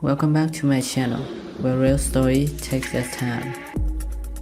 Welcome back to my channel, where real story takes its time.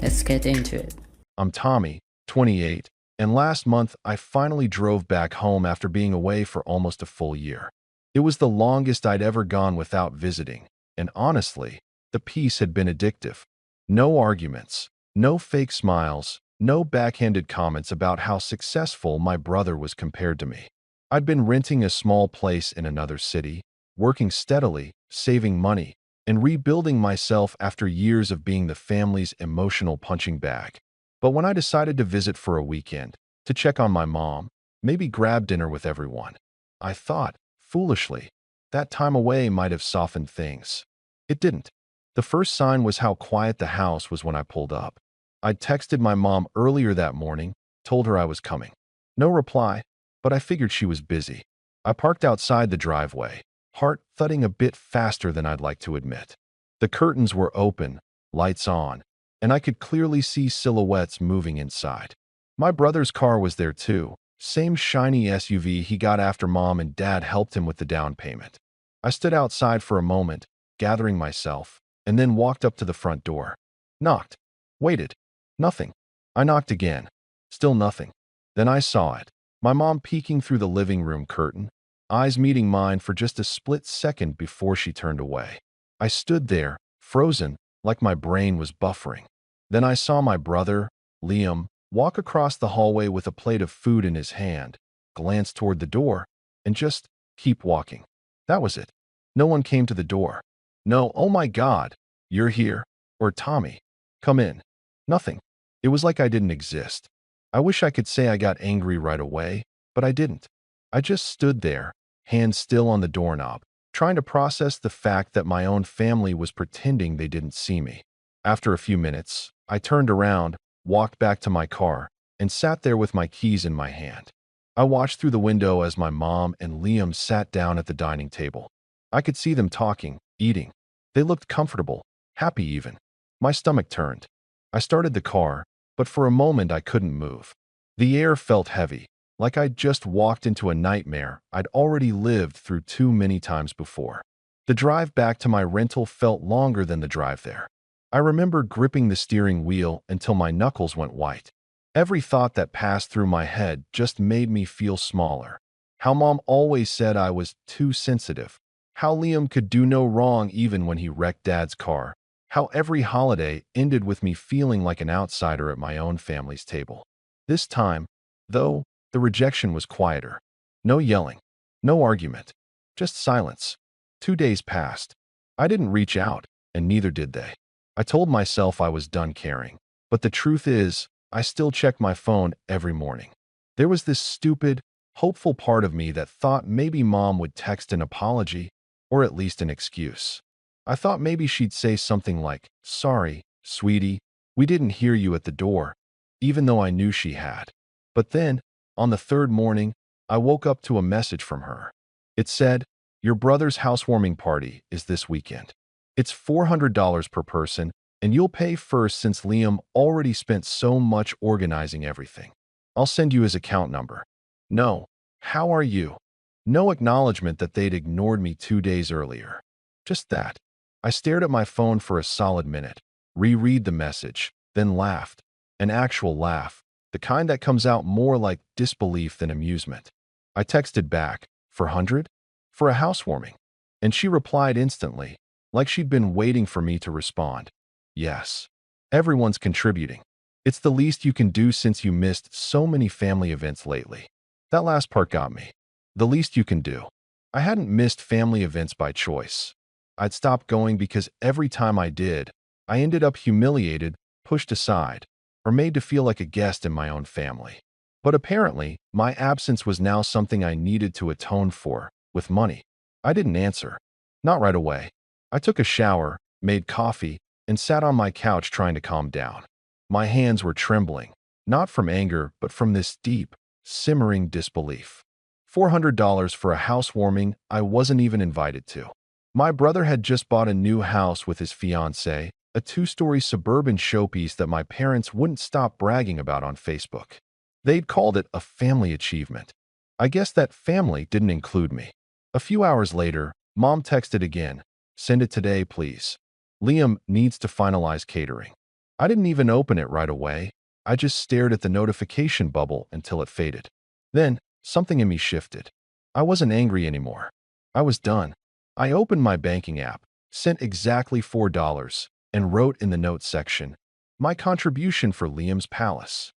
Let's get into it. I'm Tommy, 28, and last month I finally drove back home after being away for almost a full year. It was the longest I'd ever gone without visiting, and honestly, the peace had been addictive. No arguments, no fake smiles, no backhanded comments about how successful my brother was compared to me. I'd been renting a small place in another city, working steadily, saving money, and rebuilding myself after years of being the family's emotional punching bag. But when I decided to visit for a weekend, to check on my mom, maybe grab dinner with everyone, I thought, foolishly, that time away might have softened things. It didn't. The first sign was how quiet the house was when I pulled up. I'd texted my mom earlier that morning, told her I was coming. No reply, but I figured she was busy. I parked outside the driveway, heart thudding a bit faster than I'd like to admit. The curtains were open, lights on, and I could clearly see silhouettes moving inside. My brother's car was there too, same shiny SUV he got after Mom and Dad helped him with the down payment. I stood outside for a moment, gathering myself, and then walked up to the front door. Knocked. Waited. Nothing. I knocked again. Still nothing. Then I saw it. My mom peeking through the living room curtain, eyes meeting mine for just a split second before she turned away. I stood there, frozen, like my brain was buffering. Then I saw my brother, Liam, walk across the hallway with a plate of food in his hand, glance toward the door, and just keep walking. That was it. No one came to the door. No, oh my God, you're here? Or Tommy, come in. Nothing. It was like I didn't exist. I wish I could say I got angry right away, but I didn't. I just stood there, hands still on the doorknob, trying to process the fact that my own family was pretending they didn't see me. After a few minutes, I turned around, walked back to my car, and sat there with my keys in my hand. I watched through the window as my mom and Liam sat down at the dining table. I could see them talking, eating. They looked comfortable, happy even. My stomach turned. I started the car, but for a moment I couldn't move. The air felt heavy, like I'd just walked into a nightmare I'd already lived through too many times before. The drive back to my rental felt longer than the drive there. I remember gripping the steering wheel until my knuckles went white. Every thought that passed through my head just made me feel smaller. How Mom always said I was too sensitive. How Liam could do no wrong even when he wrecked Dad's car. How every holiday ended with me feeling like an outsider at my own family's table. This time, though, the rejection was quieter. No yelling, no argument, just silence. 2 days passed. I didn't reach out, and neither did they. I told myself I was done caring, but the truth is, I still check my phone every morning. There was this stupid, hopeful part of me that thought maybe Mom would text an apology, or at least an excuse. I thought maybe she'd say something like, "Sorry, sweetie, we didn't hear you at the door," even though I knew she had. But then, on the third morning, I woke up to a message from her. It said, "Your brother's housewarming party is this weekend. It's $400 per person, and you'll pay first since Liam already spent so much organizing everything. I'll send you his account number." No, how are you? No acknowledgement that they'd ignored me 2 days earlier. Just that. I stared at my phone for a solid minute, reread the message, then laughed. An actual laugh, the kind that comes out more like disbelief than amusement. I texted back, "400? For a housewarming?" And she replied instantly, like she'd been waiting for me to respond. Yes. Everyone's contributing. It's the least you can do since you missed so many family events lately. That last part got me. The least you can do. I hadn't missed family events by choice. I'd stopped going because every time I did, I ended up humiliated, pushed aside, or made to feel like a guest in my own family. But apparently, my absence was now something I needed to atone for, with money. I didn't answer. Not right away. I took a shower, made coffee, and sat on my couch trying to calm down. My hands were trembling, not from anger, but from this deep, simmering disbelief. $400 for a housewarming I wasn't even invited to. My brother had just bought a new house with his fiancée, a 2-story suburban showpiece that my parents wouldn't stop bragging about on Facebook. They'd called it a family achievement. I guess that family didn't include me. A few hours later, Mom texted again, Send it today, please. Liam needs to finalize catering. I didn't even open it right away. I just stared at the notification bubble until it faded. Then, something in me shifted. I wasn't angry anymore. I was done. I opened my banking app, sent exactly $4, and wrote in the notes section, my contribution for Liam's palace.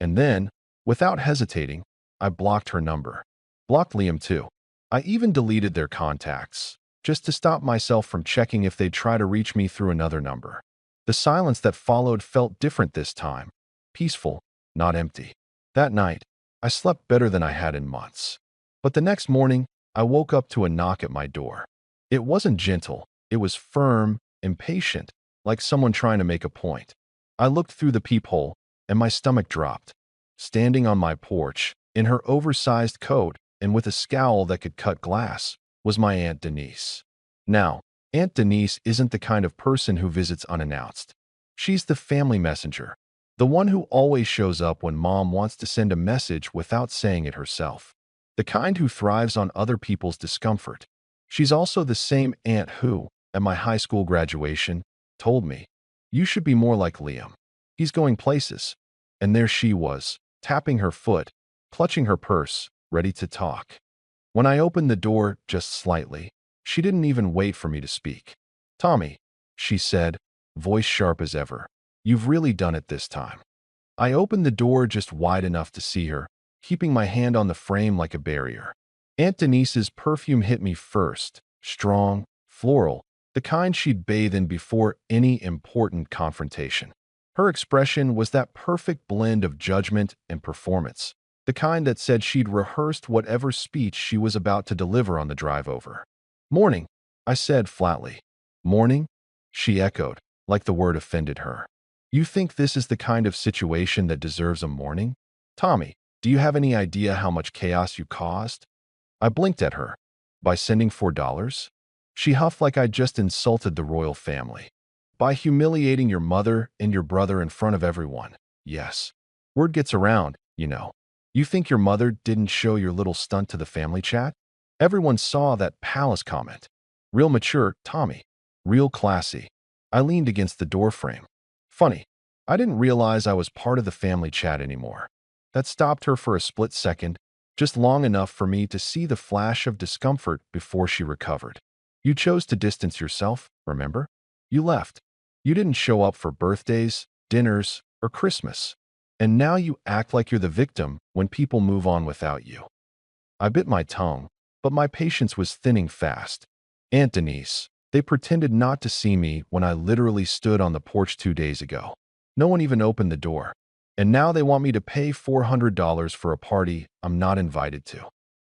And then, without hesitating, I blocked her number. Blocked Liam too. I even deleted their contacts, just to stop myself from checking if they'd try to reach me through another number. The silence that followed felt different this time. Peaceful, not empty. That night, I slept better than I had in months. But the next morning, I woke up to a knock at my door. It wasn't gentle. It was firm, impatient, like someone trying to make a point. I looked through the peephole, and my stomach dropped. Standing on my porch, in her oversized coat and with a scowl that could cut glass, was my Aunt Denise. Now, Aunt Denise isn't the kind of person who visits unannounced. She's the family messenger, the one who always shows up when Mom wants to send a message without saying it herself. The kind who thrives on other people's discomfort. She's also the same aunt who, at my high school graduation, told me, "You should be more like Liam. He's going places." And there she was, tapping her foot, clutching her purse, ready to talk. When I opened the door just slightly, she didn't even wait for me to speak. "Tommy," she said, voice sharp as ever, "you've really done it this time." I opened the door just wide enough to see her, keeping my hand on the frame like a barrier. Aunt Denise's perfume hit me first, strong, floral, the kind she'd bathe in before any important confrontation. Her expression was that perfect blend of judgment and performance, the kind that said she'd rehearsed whatever speech she was about to deliver on the drive over. "Morning," I said flatly. "Morning?" she echoed, like the word offended her. "You think this is the kind of situation that deserves a morning? Tommy, do you have any idea how much chaos you caused?" I blinked at her. "By sending $4? She huffed like I'd just insulted the royal family. "By humiliating your mother and your brother in front of everyone. Yes. Word gets around, you know. You think your mother didn't show your little stunt to the family chat? Everyone saw that palace comment. Real mature, Tommy. Real classy." I leaned against the doorframe. Funny, I didn't realize I was part of the family chat anymore. That stopped her for a split second, just long enough for me to see the flash of discomfort before she recovered. "You chose to distance yourself, remember? You left. You didn't show up for birthdays, dinners, or Christmas. And now you act like you're the victim when people move on without you." I bit my tongue, but my patience was thinning fast. "Aunt Denise, they pretended not to see me when I literally stood on the porch 2 days ago. No one even opened the door. And now they want me to pay $400 for a party I'm not invited to."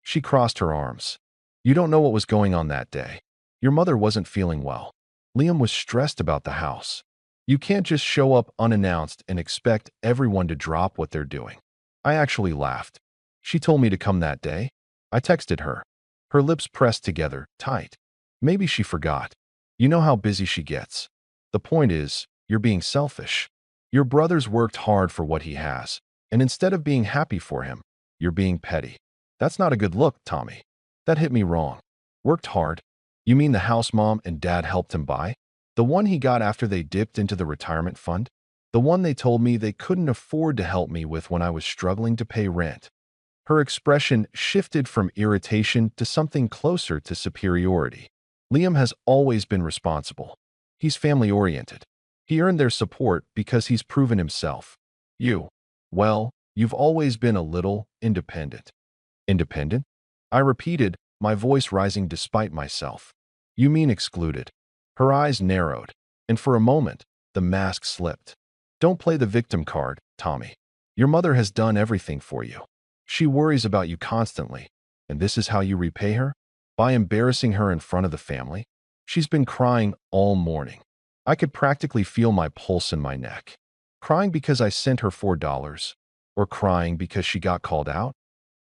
She crossed her arms. "You don't know what was going on that day. Your mother wasn't feeling well. Liam was stressed about the house. You can't just show up unannounced and expect everyone to drop what they're doing." I actually laughed. "She told me to come that day." I texted her. Her lips pressed together, tight. Maybe she forgot. "You know how busy she gets. The point is, you're being selfish. Your brother's worked hard for what he has, and instead of being happy for him, you're being petty. That's not a good look, Tommy." That hit me wrong. "Worked hard? You mean the house Mom and Dad helped him buy? The one he got after they dipped into the retirement fund? The one they told me they couldn't afford to help me with when I was struggling to pay rent?" Her expression shifted from irritation to something closer to superiority. "Liam has always been responsible. He's family-oriented. He earned their support because he's proven himself. You, well, you've always been a little independent." "Independent?" I repeated, my voice rising despite myself. "You mean excluded." Her eyes narrowed, and for a moment, the mask slipped. "Don't play the victim card, Tommy. Your mother has done everything for you. She worries about you constantly, and this is how you repay her? By embarrassing her in front of the family? She's been crying all morning. I could practically feel my pulse in my neck. Crying because I sent her $4, or crying because she got called out?"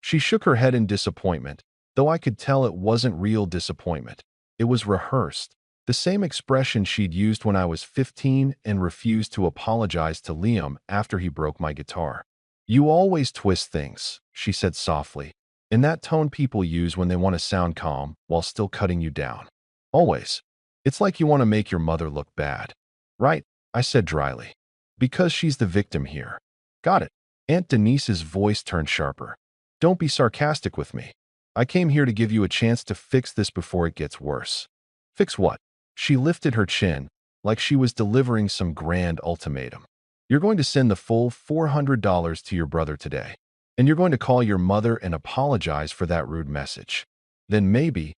She shook her head in disappointment, though I could tell it wasn't real disappointment. It was rehearsed. The same expression she'd used when I was 15 and refused to apologize to Liam after he broke my guitar. "You always twist things," she said softly, in that tone people use when they want to sound calm while still cutting you down. "Always." It's like you want to make your mother look bad. Right? I said dryly. Because she's the victim here. Got it. Aunt Denise's voice turned sharper. Don't be sarcastic with me. I came here to give you a chance to fix this before it gets worse. Fix what? She lifted her chin, like she was delivering some grand ultimatum. You're going to send the full $400 to your brother today. And you're going to call your mother and apologize for that rude message. Then maybe,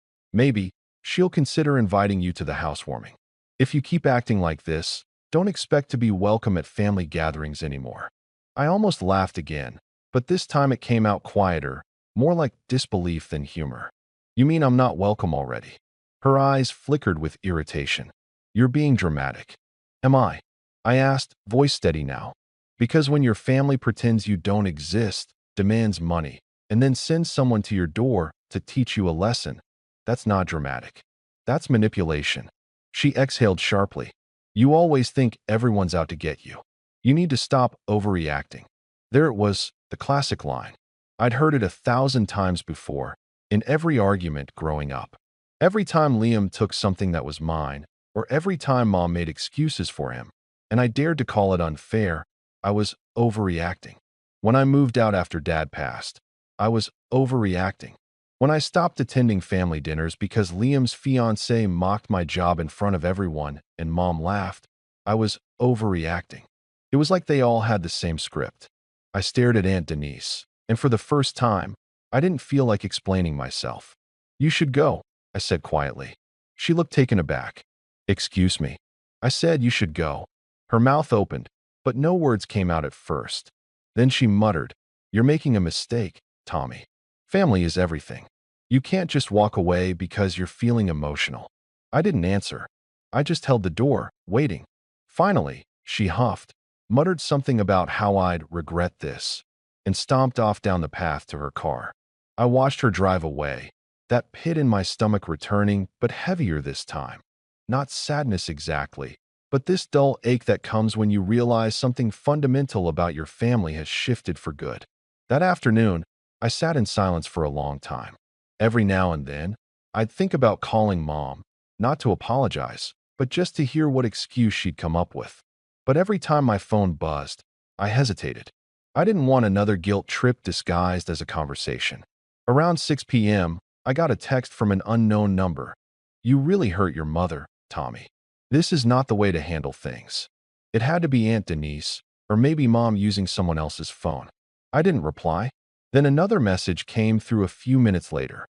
she'll consider inviting you to the housewarming. If you keep acting like this, don't expect to be welcome at family gatherings anymore. I almost laughed again, but this time it came out quieter, more like disbelief than humor. You mean I'm not welcome already? Her eyes flickered with irritation. You're being dramatic. Am I? I asked, voice steady now. Because when your family pretends you don't exist, demands money, and then sends someone to your door to teach you a lesson, that's not dramatic. That's manipulation. She exhaled sharply. You always think everyone's out to get you. You need to stop overreacting. There it was, the classic line. I'd heard it 1,000 times before, in every argument growing up. Every time Liam took something that was mine, or every time Mom made excuses for him, and I dared to call it unfair, I was overreacting. When I moved out after Dad passed, I was overreacting. When I stopped attending family dinners because Liam's fiancée mocked my job in front of everyone and Mom laughed, I was overreacting. It was like they all had the same script. I stared at Aunt Denise, and for the first time, I didn't feel like explaining myself. You should go, I said quietly. She looked taken aback. Excuse me. I said you should go. Her mouth opened, but no words came out at first. Then she muttered, You're making a mistake, Tommy. Family is everything. You can't just walk away because you're feeling emotional. I didn't answer. I just held the door, waiting. Finally, she huffed, muttered something about how I'd regret this, and stomped off down the path to her car. I watched her drive away, that pit in my stomach returning, but heavier this time. Not sadness exactly, but this dull ache that comes when you realize something fundamental about your family has shifted for good. That afternoon, I sat in silence for a long time. Every now and then, I'd think about calling Mom, not to apologize, but just to hear what excuse she'd come up with. But every time my phone buzzed, I hesitated. I didn't want another guilt trip disguised as a conversation. Around 6 p.m., I got a text from an unknown number. You really hurt your mother, Tommy. This is not the way to handle things. It had to be Aunt Denise, or maybe Mom using someone else's phone. I didn't reply. Then another message came through a few minutes later.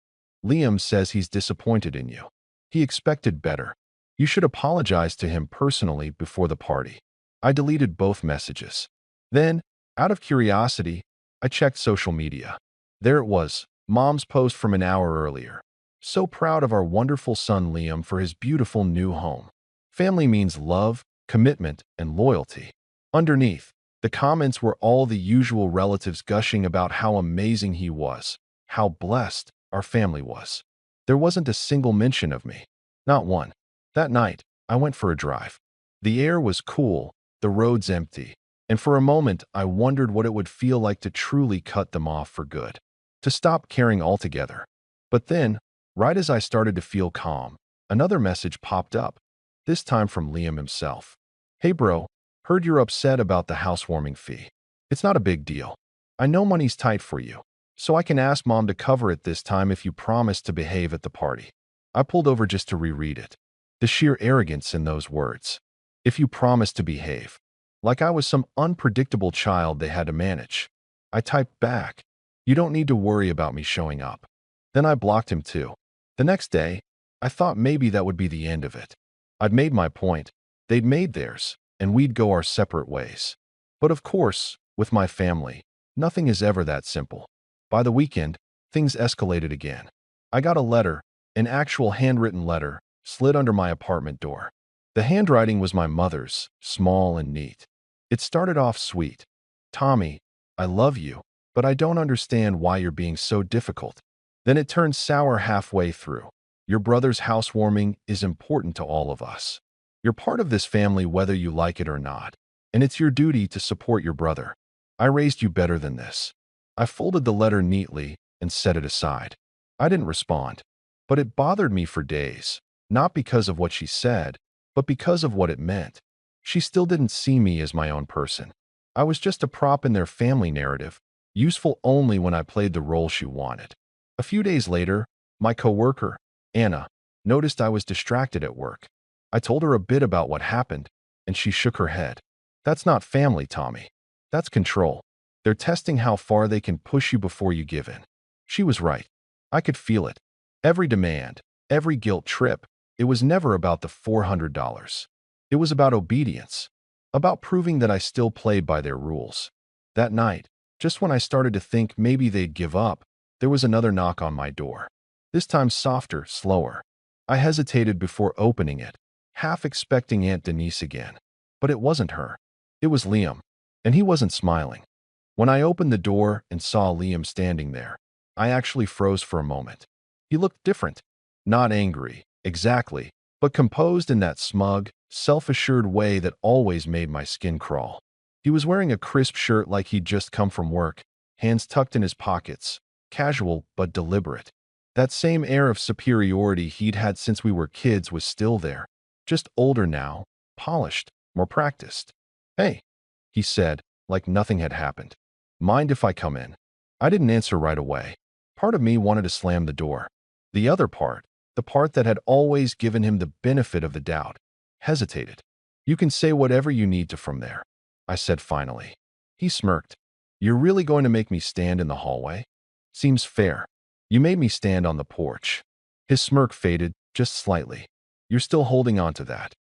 Liam says he's disappointed in you. He expected better. You should apologize to him personally before the party. I deleted both messages. Then, out of curiosity, I checked social media. There it was, Mom's post from an hour earlier. So proud of our wonderful son Liam for his beautiful new home. Family means love, commitment, and loyalty. Underneath, the comments were all the usual relatives gushing about how amazing he was, how blessed our family was. There wasn't a single mention of me. Not one. That night, I went for a drive. The air was cool, the roads empty, and for a moment I wondered what it would feel like to truly cut them off for good, to stop caring altogether. But then, right as I started to feel calm, another message popped up, this time from Liam himself. Hey bro, heard you're upset about the housewarming fee. It's not a big deal. I know money's tight for you, so I can ask Mom to cover it this time if you promise to behave at the party. I pulled over just to reread it. The sheer arrogance in those words. If you promise to behave. Like I was some unpredictable child they had to manage. I typed back. You don't need to worry about me showing up. Then I blocked him too. The next day, I thought maybe that would be the end of it. I'd made my point, they'd made theirs, and we'd go our separate ways. But of course, with my family, nothing is ever that simple. By the weekend, things escalated again. I got a letter, an actual handwritten letter, slid under my apartment door. The handwriting was my mother's, small and neat. It started off sweet. Tommy, I love you, but I don't understand why you're being so difficult. Then it turned sour halfway through. Your brother's housewarming is important to all of us. You're part of this family whether you like it or not, and it's your duty to support your brother. I raised you better than this. I folded the letter neatly and set it aside. I didn't respond, but it bothered me for days. Not because of what she said, but because of what it meant. She still didn't see me as my own person. I was just a prop in their family narrative, useful only when I played the role she wanted. A few days later, my coworker, Anna, noticed I was distracted at work. I told her a bit about what happened, and she shook her head. That's not family, Tommy. That's control. They're testing how far they can push you before you give in. She was right. I could feel it. Every demand, every guilt trip, it was never about the $400. It was about obedience, about proving that I still played by their rules. That night, just when I started to think maybe they'd give up, there was another knock on my door. This time softer, slower. I hesitated before opening it, half expecting Aunt Denise again. But it wasn't her. It was Liam, and he wasn't smiling. When I opened the door and saw Liam standing there, I actually froze for a moment. He looked different. Not angry, exactly, but composed in that smug, self-assured way that always made my skin crawl. He was wearing a crisp shirt like he'd just come from work, hands tucked in his pockets, casual but deliberate. That same air of superiority he'd had since we were kids was still there, just older now, polished, more practiced. "Hey," he said, like nothing had happened. "Mind if I come in?" I didn't answer right away. Part of me wanted to slam the door. The other part, the part that had always given him the benefit of the doubt, hesitated. "You can say whatever you need to from there," I said finally. He smirked. "You're really going to make me stand in the hallway? Seems fair. You made me stand on the porch." His smirk faded, just slightly. "You're still holding on to that?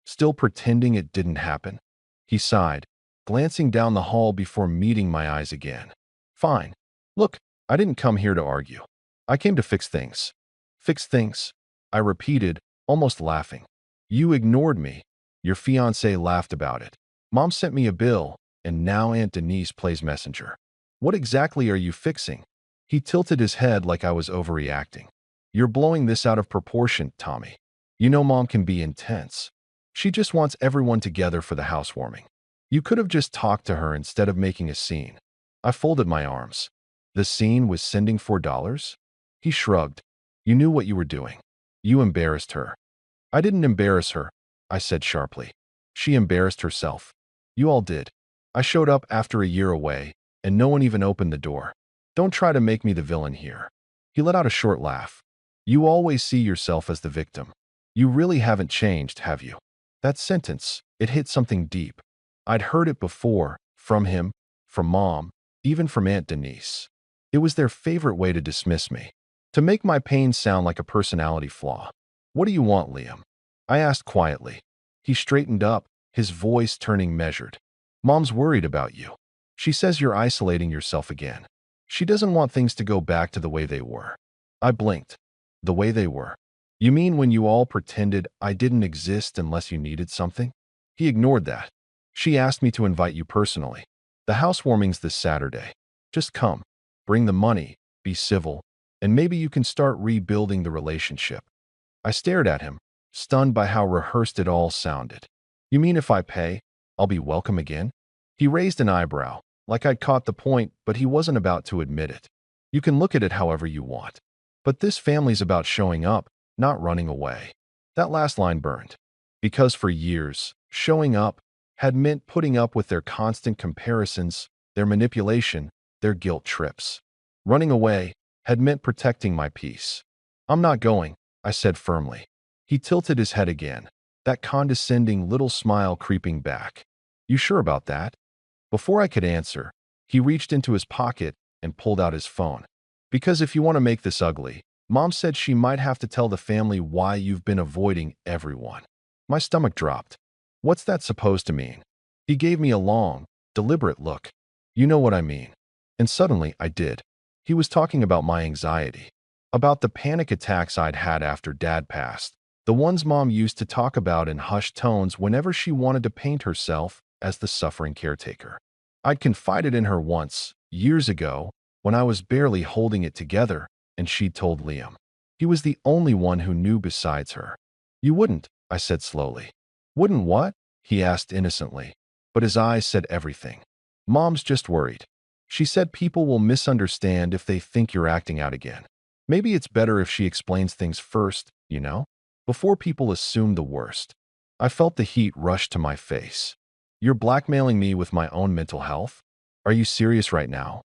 Still pretending it didn't happen?" He sighed, glancing down the hall before meeting my eyes again. "Fine. Look, I didn't come here to argue. I came to fix things." "Fix things?" I repeated, almost laughing. "You ignored me. Your fiancé laughed about it. Mom sent me a bill, and now Aunt Denise plays messenger. What exactly are you fixing?" He tilted his head like I was overreacting. "You're blowing this out of proportion, Tommy. You know Mom can be intense. She just wants everyone together for the housewarming. You could have just talked to her instead of making a scene." I folded my arms. "The scene was sending $4? He shrugged. "You knew what you were doing. You embarrassed her." "I didn't embarrass her," I said sharply. "She embarrassed herself. You all did. I showed up after a year away, and no one even opened the door. Don't try to make me the villain here." He let out a short laugh. "You always see yourself as the victim. You really haven't changed, have you?" That sentence, it hit something deep. I'd heard it before, from him, from Mom, even from Aunt Denise. It was their favorite way to dismiss me, to make my pain sound like a personality flaw. "What do you want, Liam?" I asked quietly. He straightened up, his voice turning measured. "Mom's worried about you. She says you're isolating yourself again. She doesn't want things to go back to the way they were." I blinked. "The way they were? You mean when you all pretended I didn't exist unless you needed something?" He ignored that. "She asked me to invite you personally. The housewarming's this Saturday. Just come. Bring the money, be civil, and maybe you can start rebuilding the relationship." I stared at him, stunned by how rehearsed it all sounded. "You mean if I pay, I'll be welcome again?" He raised an eyebrow, like I'd caught the point, but he wasn't about to admit it. "You can look at it however you want. But this family's about showing up, not running away." That last line burned. Because for years, showing up had meant putting up with their constant comparisons, their manipulation, their guilt trips. Running away had meant protecting my peace. "I'm not going," I said firmly. He tilted his head again, that condescending little smile creeping back. "You sure about that?" Before I could answer, he reached into his pocket and pulled out his phone. "Because if you want to make this ugly, Mom said she might have to tell the family why you've been avoiding everyone." My stomach dropped. "What's that supposed to mean?" He gave me a long, deliberate look. "You know what I mean." And suddenly I did. He was talking about my anxiety, about the panic attacks I'd had after Dad passed, the ones Mom used to talk about in hushed tones whenever she wanted to paint herself as the suffering caretaker. I'd confided in her once, years ago, when I was barely holding it together, and she'd told Liam. He was the only one who knew besides her. "You wouldn't," I said slowly. "Wouldn't what?" he asked innocently, but his eyes said everything. "Mom's just worried. She said people will misunderstand if they think you're acting out again. Maybe it's better if she explains things first, you know?" before people assumed the worst. I felt the heat rush to my face. You're blackmailing me with my own mental health? Are you serious right now?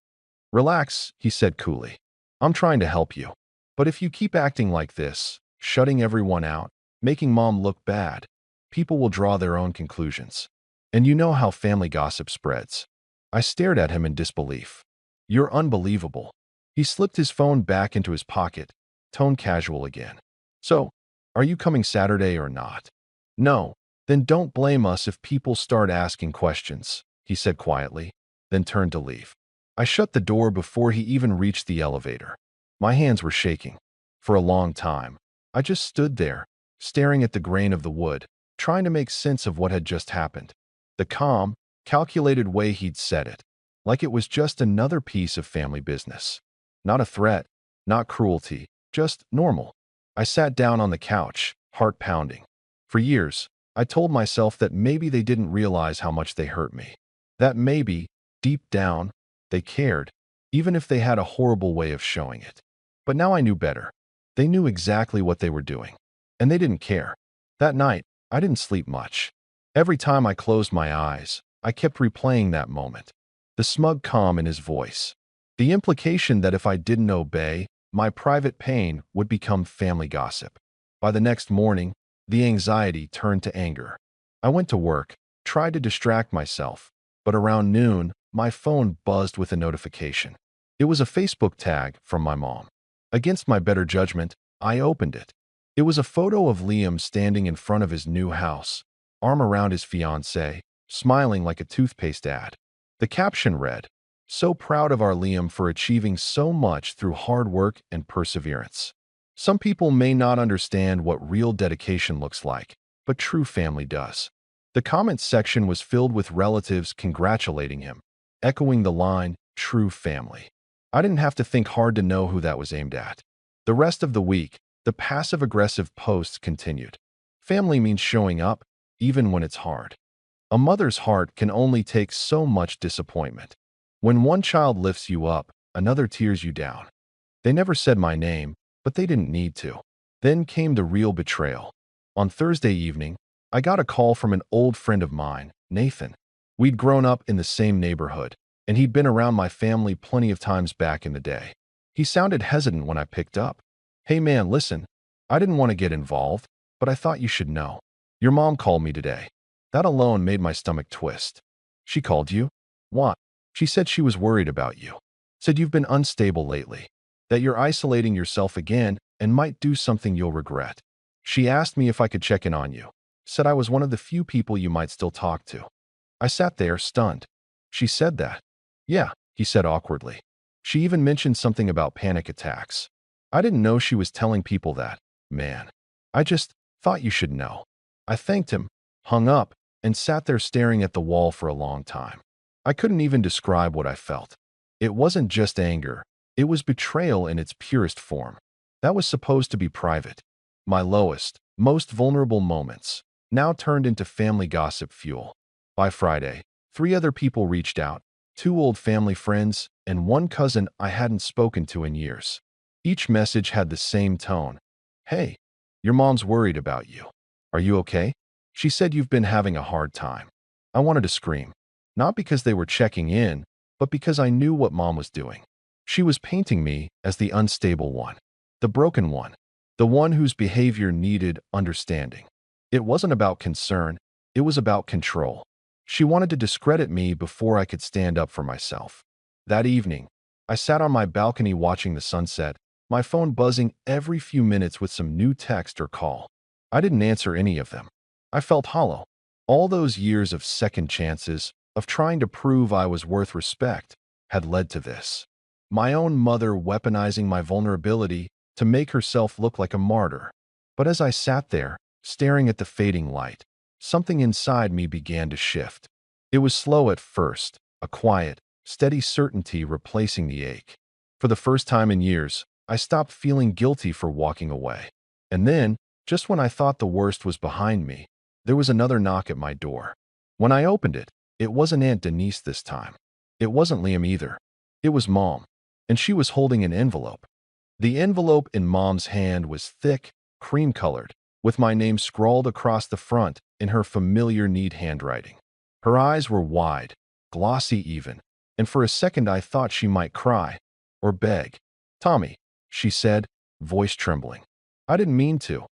Relax, he said coolly. I'm trying to help you. But if you keep acting like this, shutting everyone out, making mom look bad, people will draw their own conclusions. And you know how family gossip spreads. I stared at him in disbelief. You're unbelievable. He slipped his phone back into his pocket, tone casual again. So, are you coming Saturday or not? No. Then don't blame us if people start asking questions, he said quietly, then turned to leave. I shut the door before he even reached the elevator. My hands were shaking. For a long time, I just stood there, staring at the grain of the wood, trying to make sense of what had just happened. The calm, calculated way he'd said it, like it was just another piece of family business. Not a threat, not cruelty, just normal. I sat down on the couch, heart pounding. For years, I told myself that maybe they didn't realize how much they hurt me. That maybe, deep down, they cared, even if they had a horrible way of showing it. But now I knew better. They knew exactly what they were doing. And they didn't care. That night, I didn't sleep much. Every time I closed my eyes, I kept replaying that moment. The smug calm in his voice. The implication that if I didn't obey, my private pain would become family gossip. By the next morning, the anxiety turned to anger. I went to work, tried to distract myself, but around noon, my phone buzzed with a notification. It was a Facebook tag from my mom. Against my better judgment, I opened it. It was a photo of Liam standing in front of his new house, arm around his fiancée, smiling like a toothpaste ad. The caption read, "So proud of our Liam for achieving so much through hard work and perseverance." Some people may not understand what real dedication looks like, but true family does. The comments section was filled with relatives congratulating him, echoing the line, "True family." I didn't have to think hard to know who that was aimed at. The rest of the week, the passive-aggressive posts continued. Family means showing up, even when it's hard. A mother's heart can only take so much disappointment. When one child lifts you up, another tears you down. They never said my name, but they didn't need to. Then came the real betrayal. On Thursday evening, I got a call from an old friend of mine, Nathan. We'd grown up in the same neighborhood, and he'd been around my family plenty of times back in the day. He sounded hesitant when I picked up. "Hey man, listen, I didn't want to get involved, but I thought you should know. Your mom called me today." That alone made my stomach twist. "She called you? What?" "She said she was worried about you. Said you've been unstable lately. That you're isolating yourself again and might do something you'll regret. She asked me if I could check in on you. Said I was one of the few people you might still talk to." I sat there, stunned. "She said that?" "Yeah," he said awkwardly. "She even mentioned something about panic attacks." I didn't know she was telling people that. Man, I just thought you should know. I thanked him, hung up, and sat there staring at the wall for a long time. I couldn't even describe what I felt. It wasn't just anger. It was betrayal in its purest form. That was supposed to be private. My lowest, most vulnerable moments now turned into family gossip fuel. By Friday, 3 other people reached out, 2 old family friends, and 1 cousin I hadn't spoken to in years. Each message had the same tone. "Hey, your mom's worried about you. Are you okay? She said you've been having a hard time." I wanted to scream. Not because they were checking in, but because I knew what mom was doing. She was painting me as the unstable one, the broken one, the one whose behavior needed understanding. It wasn't about concern, it was about control. She wanted to discredit me before I could stand up for myself. That evening, I sat on my balcony watching the sunset, my phone buzzing every few minutes with some new text or call. I didn't answer any of them. I felt hollow. All those years of second chances, of trying to prove I was worth respect, had led to this. My own mother weaponizing my vulnerability to make herself look like a martyr. But as I sat there, staring at the fading light, something inside me began to shift. It was slow at first, a quiet, steady certainty replacing the ache. For the first time in years, I stopped feeling guilty for walking away. And then, just when I thought the worst was behind me, there was another knock at my door. When I opened it, it wasn't Aunt Denise this time. It wasn't Liam either. It was Mom. And she was holding an envelope. The envelope in Mom's hand was thick, cream-colored, with my name scrawled across the front in her familiar neat handwriting. Her eyes were wide, glossy even, and for a second I thought she might cry or beg. "Tommy," she said, voice trembling. I didn't mean to.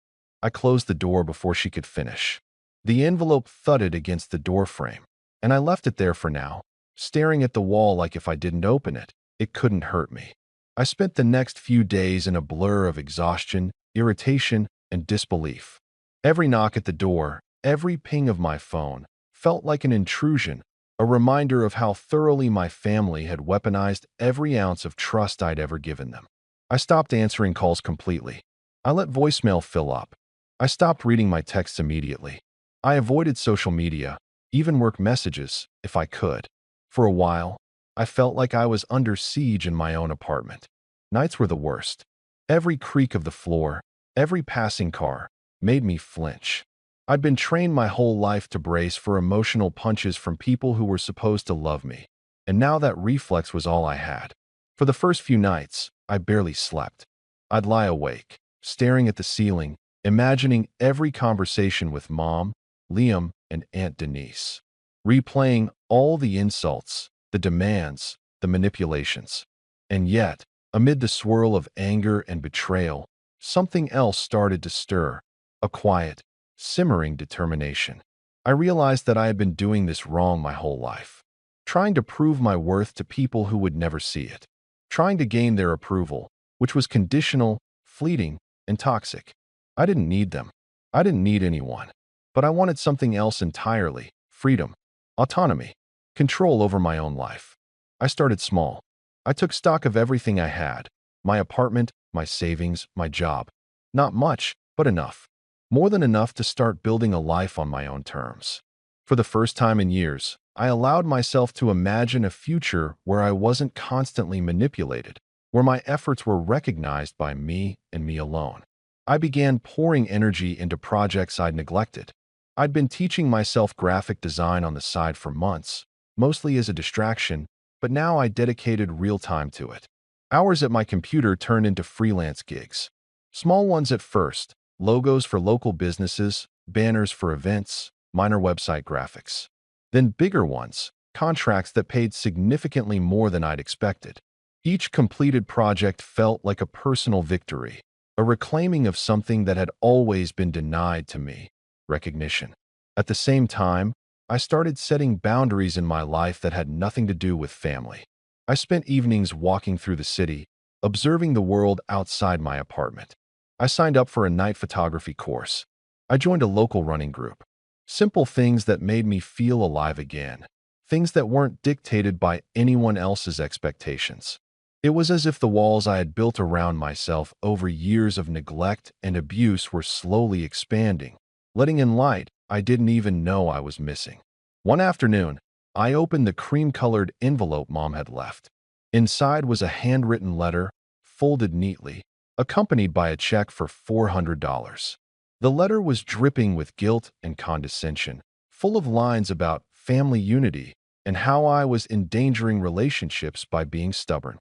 I closed the door before she could finish. The envelope thudded against the doorframe, and I left it there for now, staring at the wall like if I didn't open it, it couldn't hurt me. I spent the next few days in a blur of exhaustion, irritation, and disbelief. Every knock at the door, every ping of my phone, felt like an intrusion, a reminder of how thoroughly my family had weaponized every ounce of trust I'd ever given them. I stopped answering calls completely. I let voicemail fill up. I stopped reading my texts immediately. I avoided social media, even work messages, if I could. For a while, I felt like I was under siege in my own apartment. Nights were the worst. Every creak of the floor, every passing car, made me flinch. I'd been trained my whole life to brace for emotional punches from people who were supposed to love me, and now that reflex was all I had. For the first few nights, I barely slept. I'd lie awake, staring at the ceiling, imagining every conversation with Mom, Liam, and Aunt Denise, replaying all the insults, the demands, the manipulations. And yet, amid the swirl of anger and betrayal, something else started to stir, a quiet, simmering determination. I realized that I had been doing this wrong my whole life, trying to prove my worth to people who would never see it, trying to gain their approval, which was conditional, fleeting, and toxic. I didn't need them. I didn't need anyone. But I wanted something else entirely: freedom, autonomy, control over my own life. I started small. I took stock of everything I had: my apartment, my savings, my job. Not much, but enough. More than enough to start building a life on my own terms. For the first time in years, I allowed myself to imagine a future where I wasn't constantly manipulated, where my efforts were recognized by me and me alone. I began pouring energy into projects I'd neglected. I'd been teaching myself graphic design on the side for months, mostly as a distraction, but now I dedicated real time to it. Hours at my computer turned into freelance gigs. Small ones at first: logos for local businesses, banners for events, minor website graphics. Then bigger ones, contracts that paid significantly more than I'd expected. Each completed project felt like a personal victory, a reclaiming of something that had always been denied to me: recognition. At the same time, I started setting boundaries in my life that had nothing to do with family. I spent evenings walking through the city, observing the world outside my apartment. I signed up for a night photography course. I joined a local running group. Simple things that made me feel alive again. Things that weren't dictated by anyone else's expectations. It was as if the walls I had built around myself over years of neglect and abuse were slowly expanding, letting in light I didn't even know I was missing. One afternoon, I opened the cream-colored envelope Mom had left. Inside was a handwritten letter, folded neatly, accompanied by a check for $400. The letter was dripping with guilt and condescension, full of lines about family unity and how I was endangering relationships by being stubborn.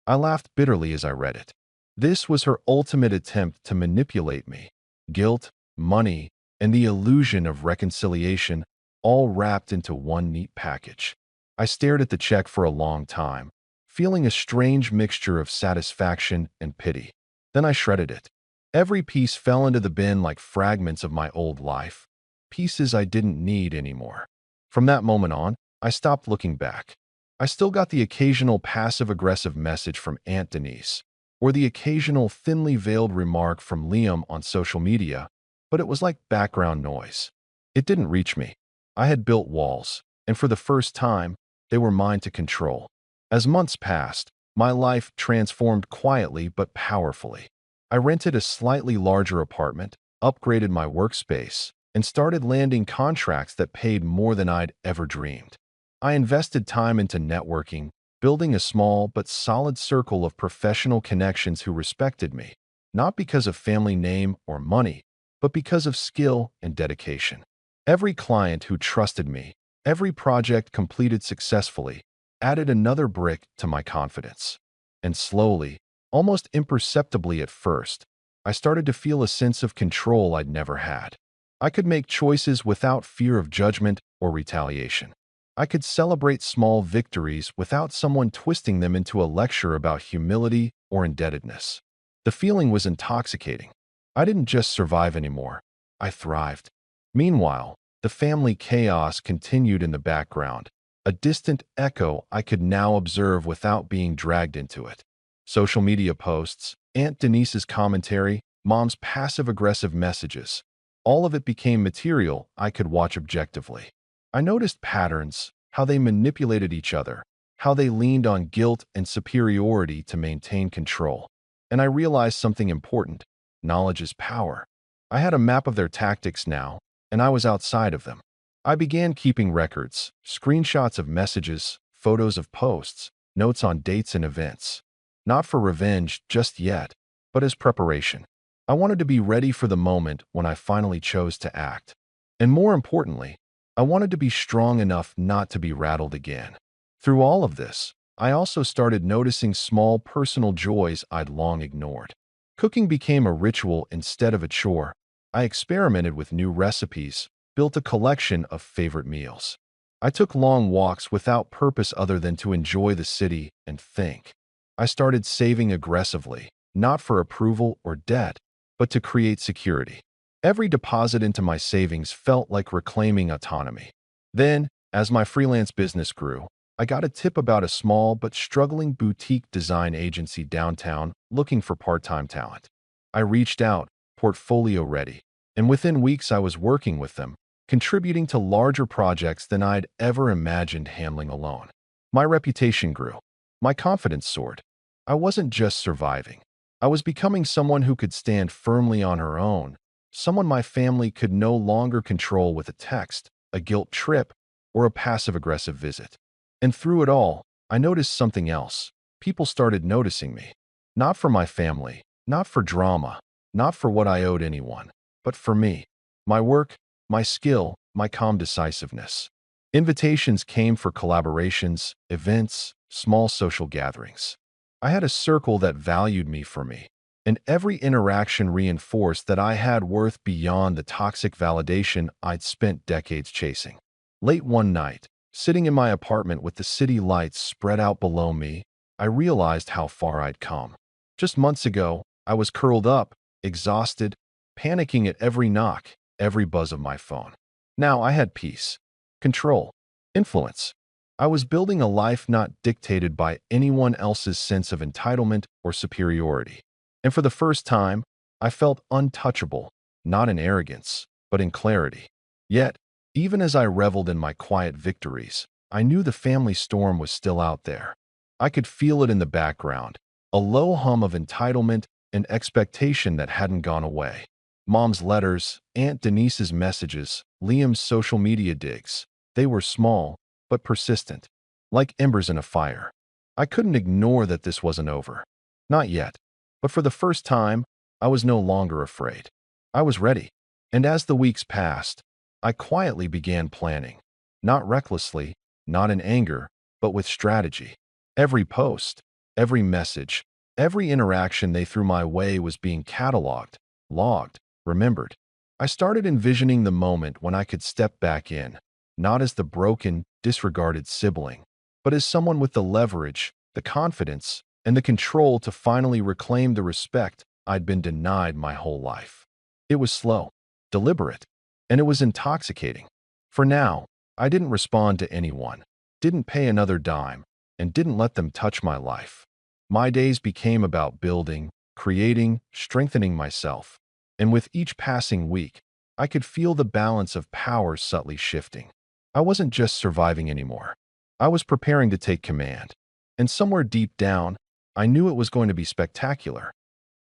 I laughed bitterly as I read it. This was her ultimate attempt to manipulate me: guilt, money, and the illusion of reconciliation, all wrapped into one neat package. I stared at the check for a long time, feeling a strange mixture of satisfaction and pity. Then I shredded it. Every piece fell into the bin like fragments of my old life, pieces I didn't need anymore. From that moment on, I stopped looking back. I still got the occasional passive-aggressive message from Aunt Denise, or the occasional thinly veiled remark from Liam on social media, but it was like background noise. It didn't reach me. I had built walls, and for the first time, they were mine to control. As months passed, my life transformed quietly but powerfully. I rented a slightly larger apartment, upgraded my workspace, and started landing contracts that paid more than I'd ever dreamed. I invested time into networking, building a small but solid circle of professional connections who respected me, not because of family name or money, but because of skill and dedication. Every client who trusted me, every project completed successfully, added another brick to my confidence. And slowly, almost imperceptibly at first, I started to feel a sense of control I'd never had. I could make choices without fear of judgment or retaliation. I could celebrate small victories without someone twisting them into a lecture about humility or indebtedness. The feeling was intoxicating. I didn't just survive anymore. I thrived. Meanwhile, the family chaos continued in the background, a distant echo I could now observe without being dragged into it. Social media posts, Aunt Denise's commentary, Mom's passive-aggressive messages. All of it became material I could watch objectively. I noticed patterns, how they manipulated each other, how they leaned on guilt and superiority to maintain control. And I realized something important. Knowledge is power. I had a map of their tactics now, and I was outside of them. I began keeping records, screenshots of messages, photos of posts, notes on dates and events. Not for revenge just yet, but as preparation. I wanted to be ready for the moment when I finally chose to act. And more importantly, I wanted to be strong enough not to be rattled again. Through all of this, I also started noticing small personal joys I'd long ignored. Cooking became a ritual instead of a chore. I experimented with new recipes, built a collection of favorite meals. I took long walks without purpose other than to enjoy the city and think. I started saving aggressively, not for approval or debt, but to create security. Every deposit into my savings felt like reclaiming autonomy. Then, as my freelance business grew, I got a tip about a small but struggling boutique design agency downtown looking for part-time talent. I reached out, portfolio ready, and within weeks I was working with them, contributing to larger projects than I'd ever imagined handling alone. My reputation grew. My confidence soared. I wasn't just surviving. I was becoming someone who could stand firmly on her own, someone my family could no longer control with a text, a guilt trip, or a passive-aggressive visit. And through it all, I noticed something else. People started noticing me. Not for my family, not for drama, not for what I owed anyone, but for me. My work, my skill, my calm decisiveness. Invitations came for collaborations, events, small social gatherings. I had a circle that valued me for me, and every interaction reinforced that I had worth beyond the toxic validation I'd spent decades chasing. Late one night, sitting in my apartment with the city lights spread out below me, I realized how far I'd come. Just months ago, I was curled up, exhausted, panicking at every knock, every buzz of my phone. Now I had peace, control, influence. I was building a life not dictated by anyone else's sense of entitlement or superiority. And for the first time, I felt untouchable, not in arrogance, but in clarity. Yet, even as I reveled in my quiet victories, I knew the family storm was still out there. I could feel it in the background, a low hum of entitlement and expectation that hadn't gone away. Mom's letters, Aunt Denise's messages, Liam's social media digs. They were small, but persistent, like embers in a fire. I couldn't ignore that this wasn't over. Not yet. But for the first time, I was no longer afraid. I was ready. And as the weeks passed, I quietly began planning. Not recklessly, not in anger, but with strategy. Every post, every message, every interaction they threw my way was being cataloged, logged, remembered. I started envisioning the moment when I could step back in, not as the broken, disregarded sibling, but as someone with the leverage, the confidence, and the control to finally reclaim the respect I'd been denied my whole life. It was slow, deliberate, and it was intoxicating. For now, I didn't respond to anyone, didn't pay another dime, and didn't let them touch my life. My days became about building, creating, strengthening myself. And with each passing week, I could feel the balance of power subtly shifting. I wasn't just surviving anymore. I was preparing to take command. And somewhere deep down, I knew it was going to be spectacular.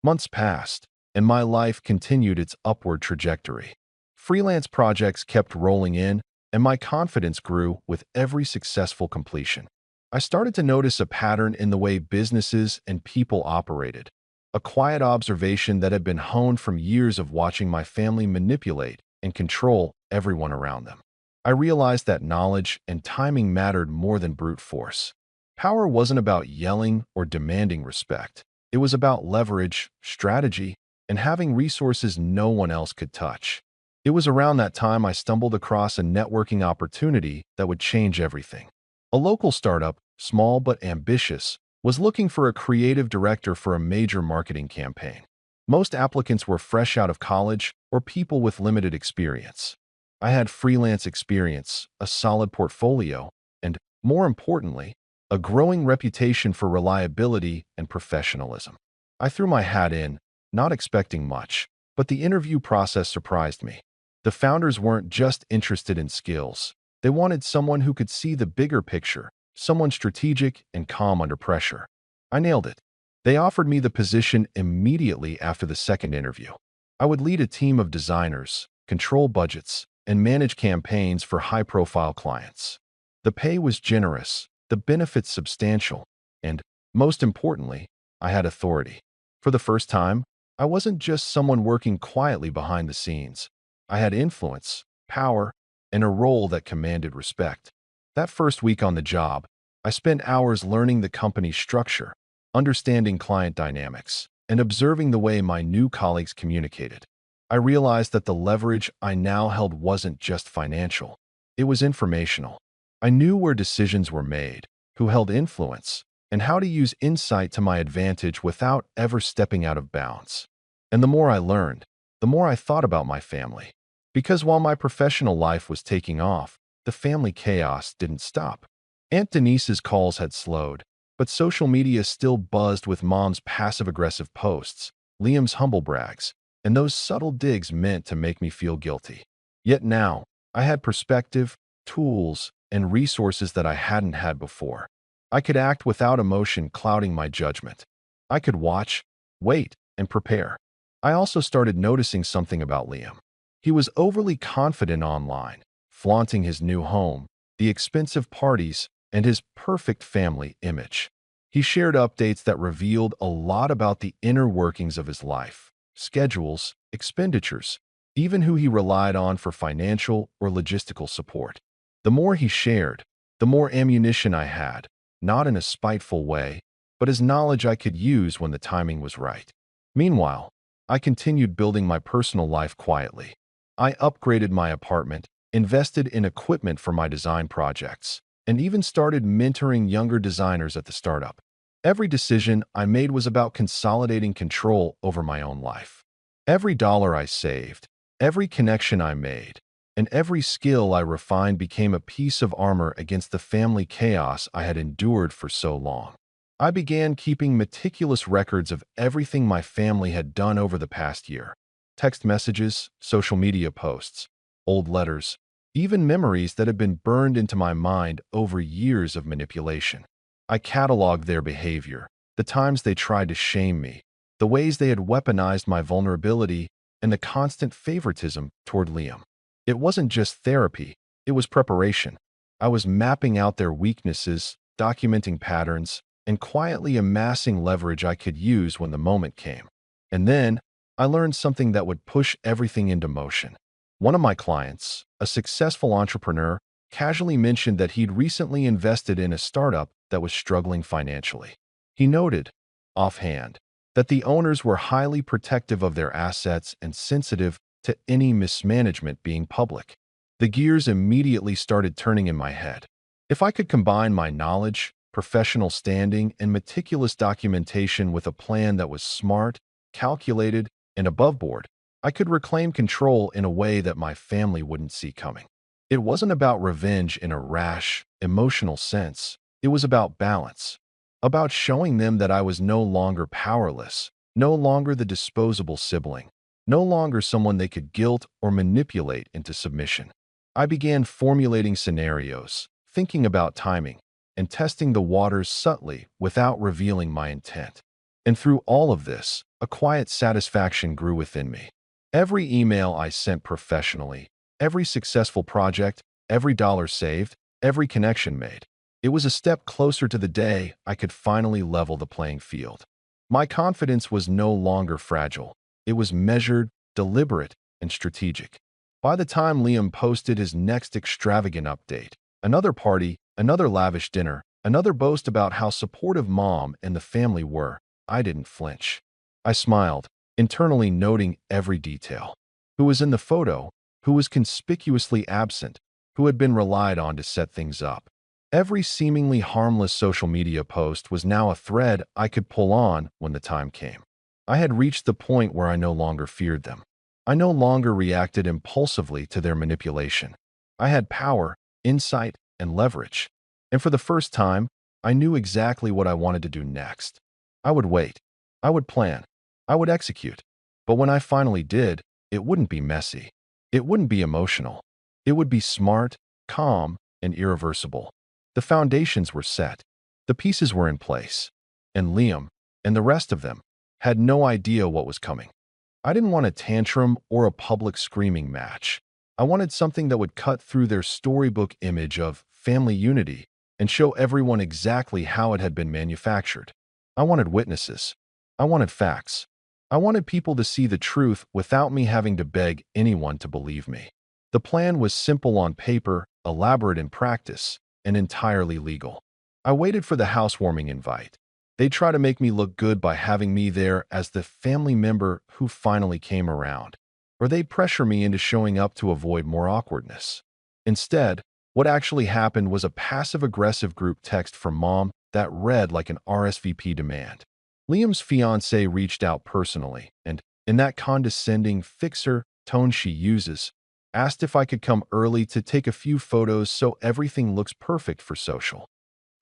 Months passed, and my life continued its upward trajectory. Freelance projects kept rolling in, and my confidence grew with every successful completion. I started to notice a pattern in the way businesses and people operated, a quiet observation that had been honed from years of watching my family manipulate and control everyone around them. I realized that knowledge and timing mattered more than brute force. Power wasn't about yelling or demanding respect. It was about leverage, strategy, and having resources no one else could touch. It was around that time I stumbled across a networking opportunity that would change everything. A local startup, small but ambitious, was looking for a creative director for a major marketing campaign. Most applicants were fresh out of college or people with limited experience. I had freelance experience, a solid portfolio, and, more importantly, a growing reputation for reliability and professionalism. I threw my hat in, not expecting much, but the interview process surprised me. The founders weren't just interested in skills. They wanted someone who could see the bigger picture, someone strategic and calm under pressure. I nailed it. They offered me the position immediately after the second interview. I would lead a team of designers, control budgets, and manage campaigns for high-profile clients. The pay was generous, the benefits substantial, and, most importantly, I had authority. For the first time, I wasn't just someone working quietly behind the scenes. I had influence, power, and a role that commanded respect. That first week on the job, I spent hours learning the company's structure, understanding client dynamics, and observing the way my new colleagues communicated. I realized that the leverage I now held wasn't just financial. It was informational. I knew where decisions were made, who held influence, and how to use insight to my advantage without ever stepping out of bounds. And the more I learned, the more I thought about my family. Because while my professional life was taking off, the family chaos didn't stop. Aunt Denise's calls had slowed, but social media still buzzed with Mom's passive-aggressive posts, Liam's humble brags, and those subtle digs meant to make me feel guilty. Yet now, I had perspective, tools, and resources that I hadn't had before. I could act without emotion clouding my judgment. I could watch, wait, and prepare. I also started noticing something about Liam. He was overly confident online, flaunting his new home, the expensive parties, and his perfect family image. He shared updates that revealed a lot about the inner workings of his life, schedules, expenditures, even who he relied on for financial or logistical support. The more he shared, the more ammunition I had, not in a spiteful way, but as knowledge I could use when the timing was right. Meanwhile, I continued building my personal life quietly. I upgraded my apartment, invested in equipment for my design projects, and even started mentoring younger designers at the startup. Every decision I made was about consolidating control over my own life. Every dollar I saved, every connection I made, and every skill I refined became a piece of armor against the family chaos I had endured for so long. I began keeping meticulous records of everything my family had done over the past year. Text messages, social media posts, old letters, even memories that had been burned into my mind over years of manipulation. I cataloged their behavior, the times they tried to shame me, the ways they had weaponized my vulnerability, and the constant favoritism toward Liam. It wasn't just therapy, it was preparation. I was mapping out their weaknesses, documenting patterns, and quietly amassing leverage I could use when the moment came. And then, I learned something that would push everything into motion. One of my clients, a successful entrepreneur, casually mentioned that he'd recently invested in a startup that was struggling financially. He noted, offhand, that the owners were highly protective of their assets and sensitive to any mismanagement being public. The gears immediately started turning in my head. If I could combine my knowledge, professional standing, and meticulous documentation with a plan that was smart, calculated, and above board, I could reclaim control in a way that my family wouldn't see coming. It wasn't about revenge in a rash, emotional sense. It was about balance, about showing them that I was no longer powerless, no longer the disposable sibling, no longer someone they could guilt or manipulate into submission. I began formulating scenarios, thinking about timing, and testing the waters subtly without revealing my intent. And through all of this, a quiet satisfaction grew within me. Every email I sent professionally, every successful project, every dollar saved, every connection made, it was a step closer to the day I could finally level the playing field. My confidence was no longer fragile. It was measured, deliberate, and strategic. By the time Liam posted his next extravagant update, another party, another lavish dinner, another boast about how supportive Mom and the family were, I didn't flinch. I smiled, internally noting every detail. Who was in the photo? Who was conspicuously absent? Who had been relied on to set things up? Every seemingly harmless social media post was now a thread I could pull on when the time came. I had reached the point where I no longer feared them. I no longer reacted impulsively to their manipulation. I had power, insight, and leverage. And for the first time, I knew exactly what I wanted to do next. I would wait. I would plan. I would execute. But when I finally did, it wouldn't be messy. It wouldn't be emotional. It would be smart, calm, and irreversible. The foundations were set. The pieces were in place. And Liam, and the rest of them, had no idea what was coming. I didn't want a tantrum or a public screaming match. I wanted something that would cut through their storybook image of family unity and show everyone exactly how it had been manufactured. I wanted witnesses. I wanted facts. I wanted people to see the truth without me having to beg anyone to believe me. The plan was simple on paper, elaborate in practice, and entirely legal. I waited for the housewarming invite. They'd try to make me look good by having me there as the family member who finally came around, or they'd pressure me into showing up to avoid more awkwardness. Instead, what actually happened was a passive-aggressive group text from Mom that read like an RSVP demand. Liam's fiancée reached out personally, and, in that condescending fixer tone she uses, asked if I could come early to take a few photos so everything looks perfect for social.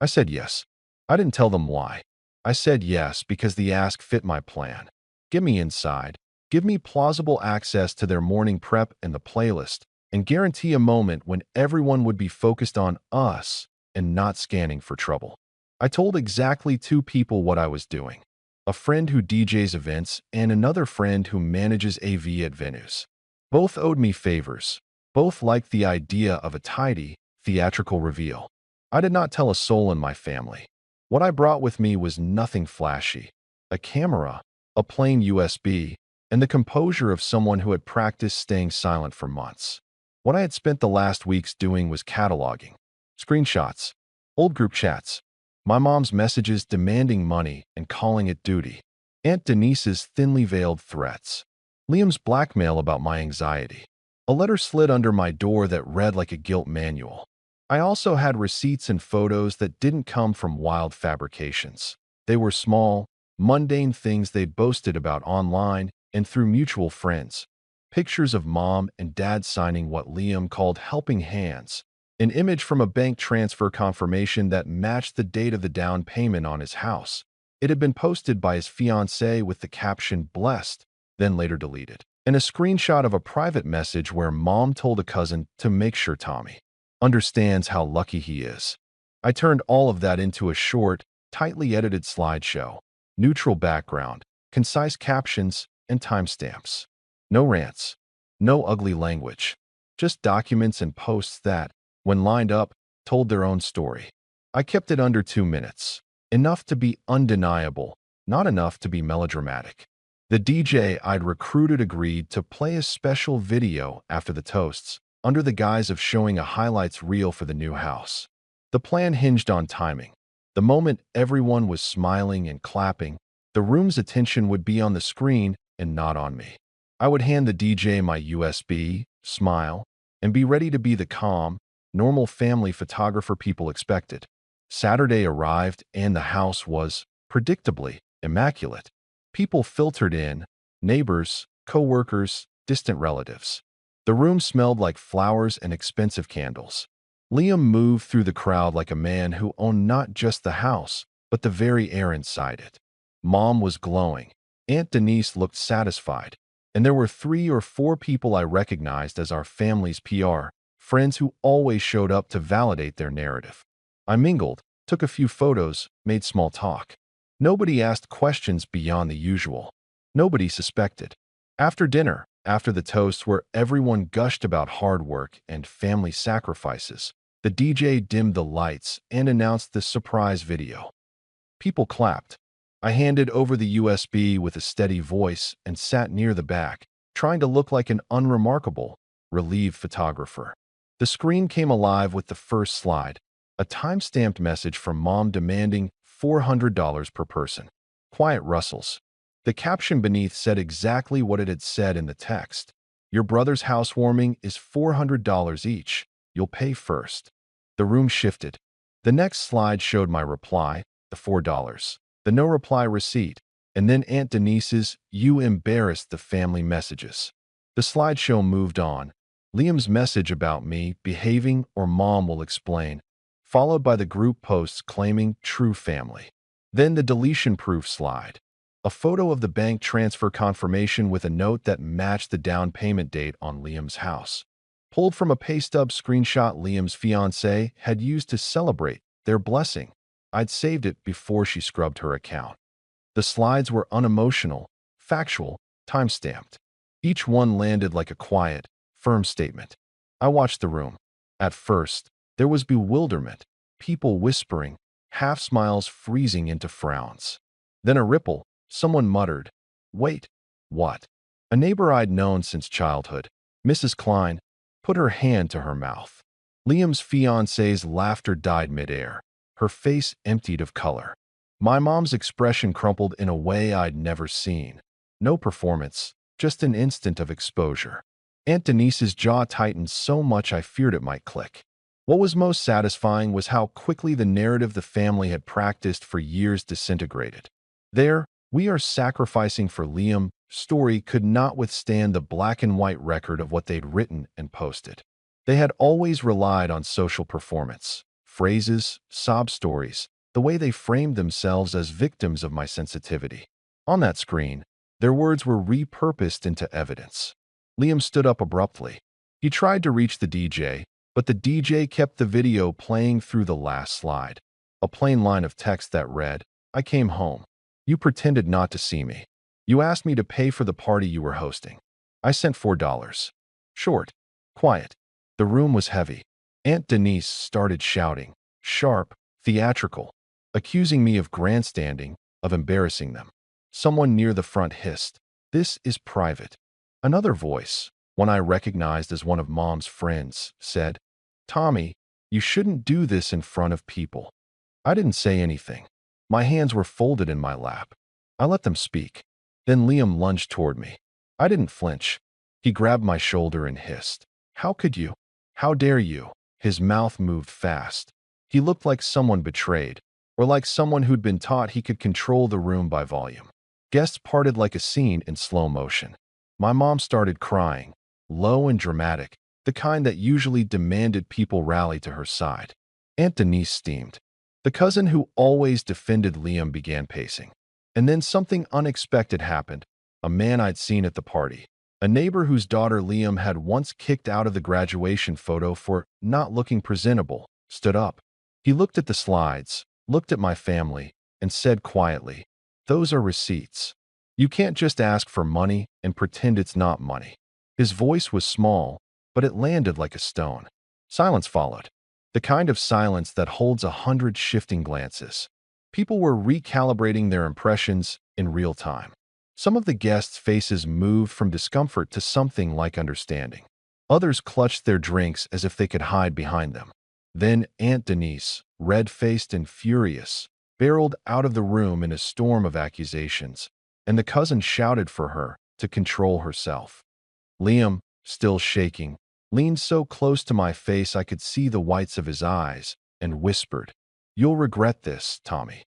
I said yes. I didn't tell them why. I said yes because the ask fit my plan. Get me inside, give me plausible access to their morning prep and the playlist, and guarantee a moment when everyone would be focused on us and not scanning for trouble. I told exactly two people what I was doing: a friend who DJs events and another friend who manages AV at venues. Both owed me favors. Both liked the idea of a tidy, theatrical reveal. I did not tell a soul in my family. What I brought with me was nothing flashy: a camera, a plain USB, and the composure of someone who had practiced staying silent for months. What I had spent the last weeks doing was cataloging screenshots, old group chats, my mom's messages demanding money and calling it duty, Aunt Denise's thinly veiled threats, Liam's blackmail about my anxiety. A letter slid under my door that read like a guilt manual. I also had receipts and photos that didn't come from wild fabrications. They were small, mundane things they'd boasted about online and through mutual friends. Pictures of Mom and Dad signing what Liam called helping hands, an image from a bank transfer confirmation that matched the date of the down payment on his house. It had been posted by his fiancée with the caption "blessed," then later deleted, and a screenshot of a private message where Mom told a cousin to make sure Tommy understands how lucky he is. I turned all of that into a short, tightly edited slideshow. Neutral background, concise captions, and timestamps. No rants. No ugly language. Just documents and posts that, when lined up, told their own story. I kept it under 2 minutes. Enough to be undeniable, not enough to be melodramatic. The DJ I'd recruited agreed to play a special video after the toasts, under the guise of showing a highlights reel for the new house. The plan hinged on timing. The moment everyone was smiling and clapping, the room's attention would be on the screen and not on me. I would hand the DJ my USB, smile, and be ready to be the calm, normal family photographer people expected. Saturday arrived and the house was, predictably, immaculate. People filtered in: neighbors, co-workers, distant relatives. The room smelled like flowers and expensive candles. Liam moved through the crowd like a man who owned not just the house, but the very air inside it. Mom was glowing. Aunt Denise looked satisfied. And there were 3 or 4 people I recognized as our family's PR, friends who always showed up to validate their narrative. I mingled, took a few photos, made small talk. Nobody asked questions beyond the usual. Nobody suspected. After dinner, after the toast where everyone gushed about hard work and family sacrifices, the DJ dimmed the lights and announced the surprise video. People clapped. I handed over the USB with a steady voice and sat near the back, trying to look like an unremarkable, relieved photographer. The screen came alive with the first slide, a time-stamped message from Mom demanding $400 per person. Quiet rustles. The caption beneath said exactly what it had said in the text. Your brother's housewarming is $400 each. You'll pay first. The room shifted. The next slide showed my reply, the $4, the no reply receipt, and then Aunt Denise's "You embarrassed the family" messages. The slideshow moved on. Liam's message about me behaving or mom will explain, followed by the group posts claiming true family. Then the deletion proof slide. A photo of the bank transfer confirmation with a note that matched the down payment date on Liam's house. Pulled from a pay stub screenshot Liam's fiancée had used to celebrate their blessing. I'd saved it before she scrubbed her account. The slides were unemotional, factual, time-stamped. Each one landed like a quiet, firm statement. I watched the room. At first, there was bewilderment, people whispering, half smiles freezing into frowns. Then a ripple, someone muttered, "Wait, what?" A neighbor I'd known since childhood, Mrs. Klein, put her hand to her mouth. Liam's fiancée's laughter died midair. Her face emptied of color. My mom's expression crumpled in a way I'd never seen. No performance, just an instant of exposure. Aunt Denise's jaw tightened so much I feared it might click. What was most satisfying was how quickly the narrative the family had practiced for years disintegrated. There, "We are sacrificing for Liam" story could not withstand the black and white record of what they'd written and posted. They had always relied on social performance, phrases, sob stories, the way they framed themselves as victims of my sensitivity. On that screen, their words were repurposed into evidence. Liam stood up abruptly. He tried to reach the DJ, but the DJ kept the video playing through the last slide. A plain line of text that read, "I came home. You pretended not to see me. You asked me to pay for the party you were hosting. I sent $4. Short. Quiet. The room was heavy. Aunt Denise started shouting, sharp, theatrical, accusing me of grandstanding, of embarrassing them. Someone near the front hissed, "This is private." Another voice, one I recognized as one of Mom's friends, said, "Tommy, you shouldn't do this in front of people." I didn't say anything. My hands were folded in my lap. I let them speak. Then Liam lunged toward me. I didn't flinch. He grabbed my shoulder and hissed, "How could you? How dare you?" His mouth moved fast. He looked like someone betrayed, or like someone who'd been taught he could control the room by volume. Guests parted like a scene in slow motion. My mom started crying, low and dramatic, the kind that usually demanded people rally to her side. Aunt Denise steamed. The cousin who always defended Liam began pacing. And then something unexpected happened. A man I'd seen at the party, a neighbor whose daughter Liam had once kicked out of the graduation photo for not looking presentable, stood up. He looked at the slides, looked at my family, and said quietly, "Those are receipts. You can't just ask for money and pretend it's not money." His voice was small, but it landed like a stone. Silence followed. The kind of silence that holds 100 shifting glances. People were recalibrating their impressions in real time. Some of the guests' faces moved from discomfort to something like understanding. Others clutched their drinks as if they could hide behind them. Then Aunt Denise, red-faced and furious, barreled out of the room in a storm of accusations, and the cousin shouted for her to control herself. Liam, still shaking, leaned so close to my face I could see the whites of his eyes, and whispered, "You'll regret this, Tommy."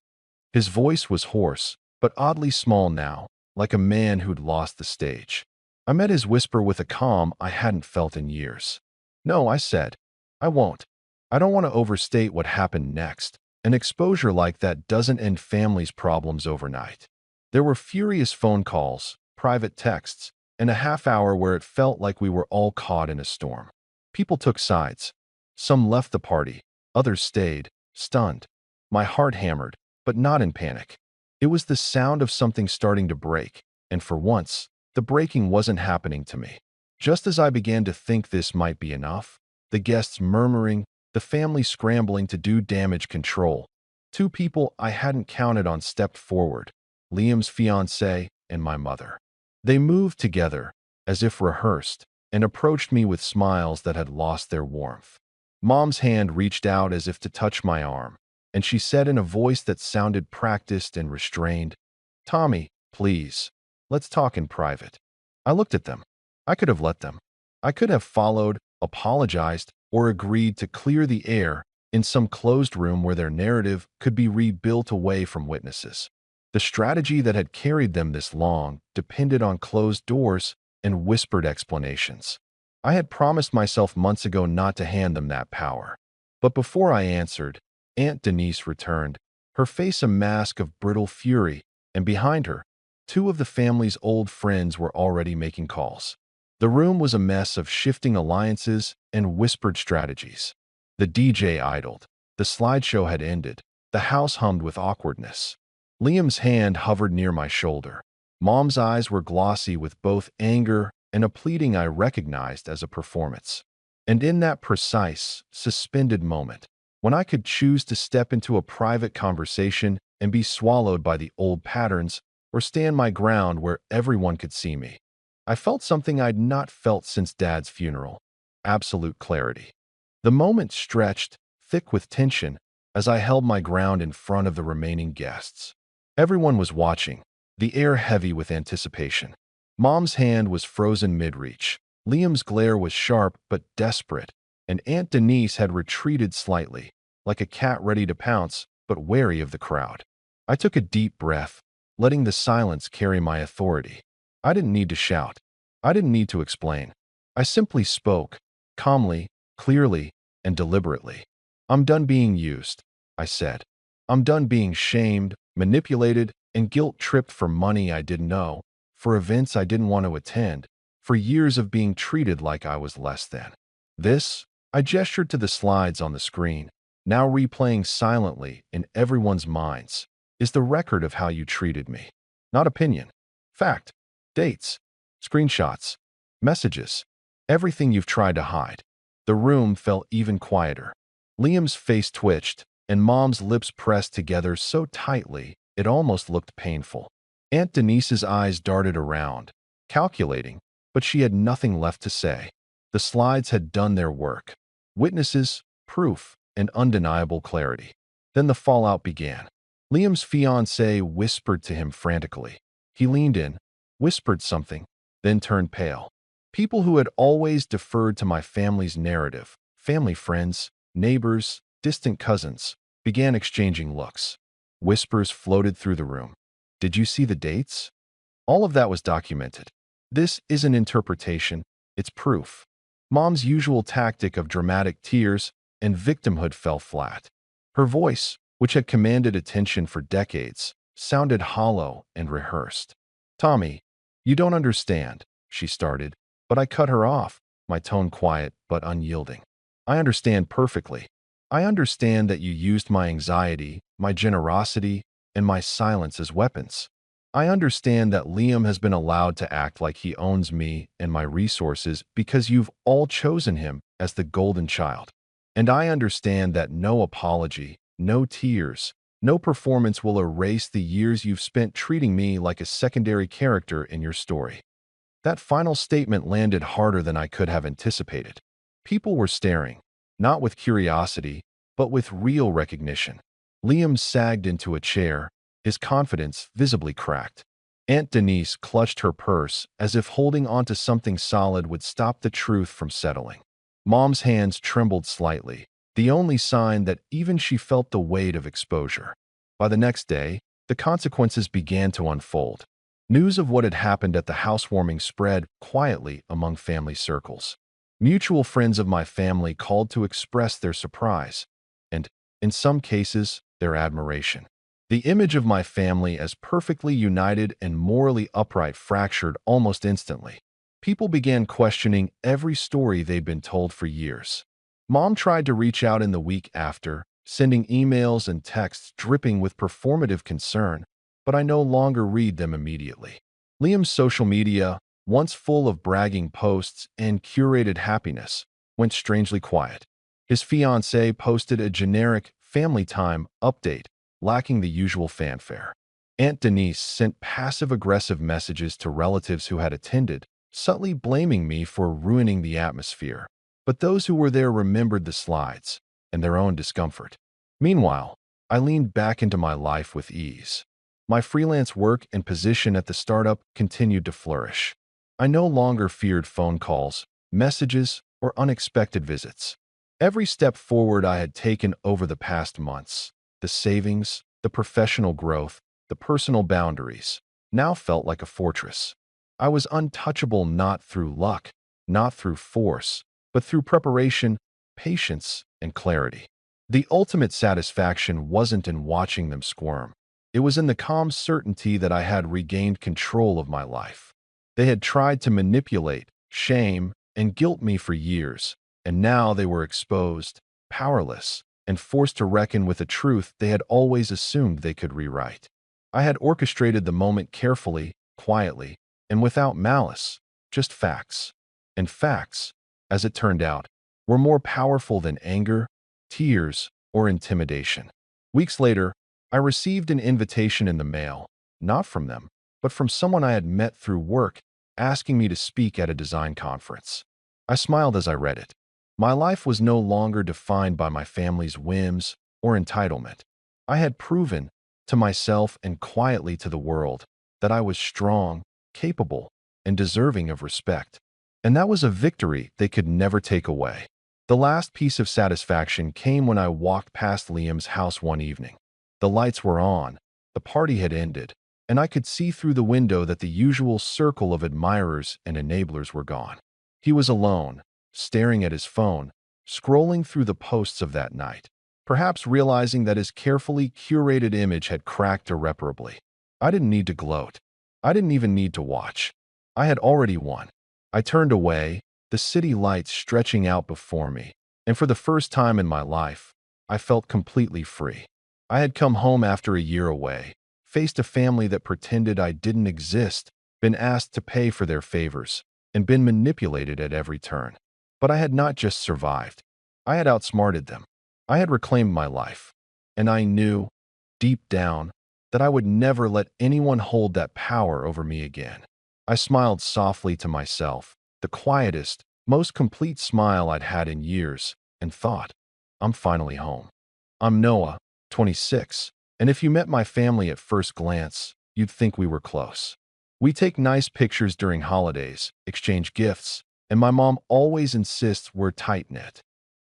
His voice was hoarse, but oddly small now, like a man who'd lost the stage. I met his whisper with a calm I hadn't felt in years. "No," I said. "I won't. I don't want to overstate what happened next. An exposure like that doesn't end families' problems overnight." There were furious phone calls, private texts, and a half hour where it felt like we were all caught in a storm. People took sides. Some left the party, others stayed, stunned. My heart hammered, but not in panic. It was the sound of something starting to break, and for once, the breaking wasn't happening to me. Just as I began to think this might be enough, the guests murmuring, the family scrambling to do damage control. Two people I hadn't counted on stepped forward, Liam's fiancée and my mother. They moved together, as if rehearsed, and approached me with smiles that had lost their warmth. Mom's hand reached out as if to touch my arm, and she said in a voice that sounded practiced and restrained, "Tommy, Please, let's talk in private. I looked at them. I could have let them. I could have followed, apologized, or agreed to clear the air in some closed room where their narrative could be rebuilt away from witnesses. The strategy that had carried them this long depended on closed doors and whispered explanations. I had promised myself months ago not to hand them that power. But before I answered, Aunt Denise returned, her face a mask of brittle fury, and behind her, two of the family's old friends were already making calls. The room was a mess of shifting alliances and whispered strategies. The DJ idled. The slideshow had ended. The house hummed with awkwardness. Liam's hand hovered near my shoulder. Mom's eyes were glossy with both anger and a pleading I recognized as a performance. And in that precise, suspended moment, when I could choose to step into a private conversation and be swallowed by the old patterns or stand my ground where everyone could see me, I felt something I'd not felt since Dad's funeral: absolute clarity. The moment stretched, thick with tension, as I held my ground in front of the remaining guests. Everyone was watching, the air heavy with anticipation. Mom's hand was frozen mid-reach. Liam's glare was sharp but desperate, and Aunt Denise had retreated slightly, like a cat ready to pounce, but wary of the crowd. I took a deep breath, letting the silence carry my authority. I didn't need to shout. I didn't need to explain. I simply spoke, calmly, clearly, and deliberately. I'm done being used, I said. I'm done being shamed, manipulated, and guilt-tripped for money I didn't know, for events I didn't want to attend, for years of being treated like I was less than. This, I gestured to the slides on the screen, now replaying silently in everyone's minds, is the record of how you treated me. Not opinion. Fact. Dates. Screenshots. Messages. Everything you've tried to hide. The room felt even quieter. Liam's face twitched, and Mom's lips pressed together so tightly it almost looked painful. Aunt Denise's eyes darted around, calculating, but she had nothing left to say. The slides had done their work. Witnesses, proof, and undeniable clarity. Then the fallout began. Liam's fiancée whispered to him frantically. He leaned in, whispered something, then turned pale. People who had always deferred to my family's narrative, family friends, neighbors, distant cousins, began exchanging looks. Whispers floated through the room. Did you see the dates? All of that was documented. This isn't interpretation, it's proof. Mom's usual tactic of dramatic tears and victimhood fell flat. Her voice, which had commanded attention for decades, sounded hollow and rehearsed. Tommy, you don't understand, she started, but I cut her off, my tone quiet but unyielding. I understand perfectly. I understand that you used my anxiety, my generosity, and my silence as weapons. I understand that Liam has been allowed to act like he owns me and my resources because you've all chosen him as the golden child. And I understand that no apology, no tears, no performance will erase the years you've spent treating me like a secondary character in your story. That final statement landed harder than I could have anticipated. People were staring, not with curiosity, but with real recognition. Liam sagged into a chair, his confidence visibly cracked. Aunt Denise clutched her purse as if holding onto something solid would stop the truth from settling. Mom's hands trembled slightly, the only sign that even she felt the weight of exposure. By the next day, the consequences began to unfold. News of what had happened at the housewarming spread quietly among family circles. Mutual friends of my family called to express their surprise, and, in some cases, their admiration. The image of my family as perfectly united and morally upright fractured almost instantly. People began questioning every story they'd been told for years. Mom tried to reach out in the week after, sending emails and texts dripping with performative concern, but I no longer read them immediately. Liam's social media, once full of bragging posts and curated happiness, went strangely quiet. His fiancée posted a generic family time update, lacking the usual fanfare. Aunt Denise sent passive-aggressive messages to relatives who had attended, subtly blaming me for ruining the atmosphere. But those who were there remembered the slides and their own discomfort. Meanwhile, I leaned back into my life with ease. My freelance work and position at the startup continued to flourish. I no longer feared phone calls, messages, or unexpected visits. Every step forward I had taken over the past months, the savings, the professional growth, the personal boundaries, now felt like a fortress. I was untouchable not through luck, not through force, but through preparation, patience, and clarity. The ultimate satisfaction wasn't in watching them squirm. It was in the calm certainty that I had regained control of my life. They had tried to manipulate, shame, and guilt me for years, and now they were exposed, powerless, and forced to reckon with a truth they had always assumed they could rewrite. I had orchestrated the moment carefully, quietly, and without malice, just facts. And facts, as it turned out, were more powerful than anger, tears, or intimidation. Weeks later, I received an invitation in the mail, not from them, but from someone I had met through work, asking me to speak at a design conference. I smiled as I read it. My life was no longer defined by my family's whims or entitlement. I had proven, to myself and quietly to the world, that I was strong, capable, and deserving of respect. And that was a victory they could never take away. The last piece of satisfaction came when I walked past Liam's house one evening. The lights were on, the party had ended, and I could see through the window that the usual circle of admirers and enablers were gone. He was alone, staring at his phone, scrolling through the posts of that night, perhaps realizing that his carefully curated image had cracked irreparably. I didn't need to gloat. I didn't even need to watch. I had already won. I turned away, the city lights stretching out before me, and for the first time in my life, I felt completely free. I had come home after a year away, faced a family that pretended I didn't exist, been asked to pay for their favors, and been manipulated at every turn. But I had not just survived. I had outsmarted them. I had reclaimed my life. And I knew, deep down, that I would never let anyone hold that power over me again. I smiled softly to myself, the quietest, most complete smile I'd had in years, and thought, I'm finally home. I'm Noah, 26, and if you met my family at first glance, you'd think we were close. We take nice pictures during holidays, exchange gifts, and my mom always insists we're tight-knit.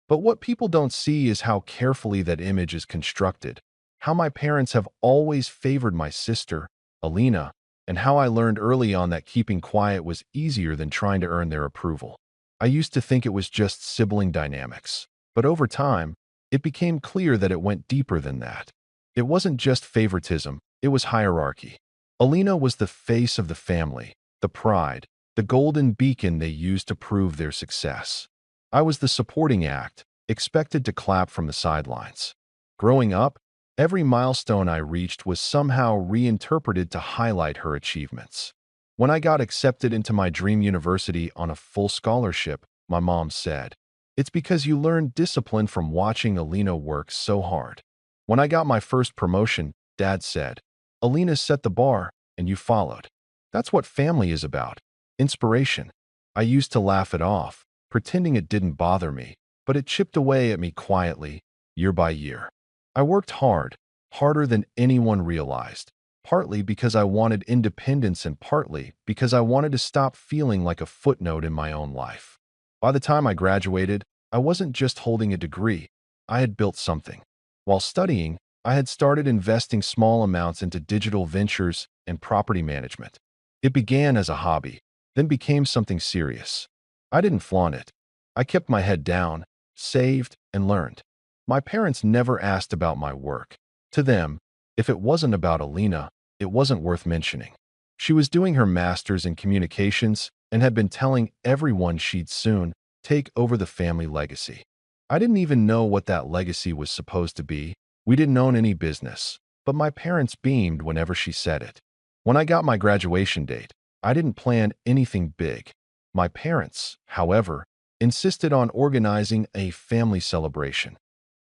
But what people don't see is how carefully that image is constructed, how my parents have always favored my sister, Alina, and how I learned early on that keeping quiet was easier than trying to earn their approval. I used to think it was just sibling dynamics, but over time, it became clear that it went deeper than that. It wasn't just favoritism, it was hierarchy. Alina was the face of the family, the pride, the golden beacon they used to prove their success. I was the supporting act, expected to clap from the sidelines. Growing up, every milestone I reached was somehow reinterpreted to highlight her achievements. When I got accepted into my dream university on a full scholarship, my mom said, "It's because you learned discipline from watching Alina work so hard." When I got my first promotion, Dad said, "Alina set the bar, and you followed." That's what family is about. Inspiration. I used to laugh it off, pretending it didn't bother me, but it chipped away at me quietly, year by year. I worked hard, harder than anyone realized, partly because I wanted independence and partly because I wanted to stop feeling like a footnote in my own life. By the time I graduated, I wasn't just holding a degree, I had built something. While studying, I had started investing small amounts into digital ventures and property management. It began as a hobby, then became something serious. I didn't flaunt it. I kept my head down, saved, and learned. My parents never asked about my work. To them, if it wasn't about Alina, it wasn't worth mentioning. She was doing her master's in communications and had been telling everyone she'd soon take over the family legacy. I didn't even know what that legacy was supposed to be. We didn't own any business, but my parents beamed whenever she said it. When I got my graduation date, I didn't plan anything big. My parents, however, insisted on organizing a family celebration.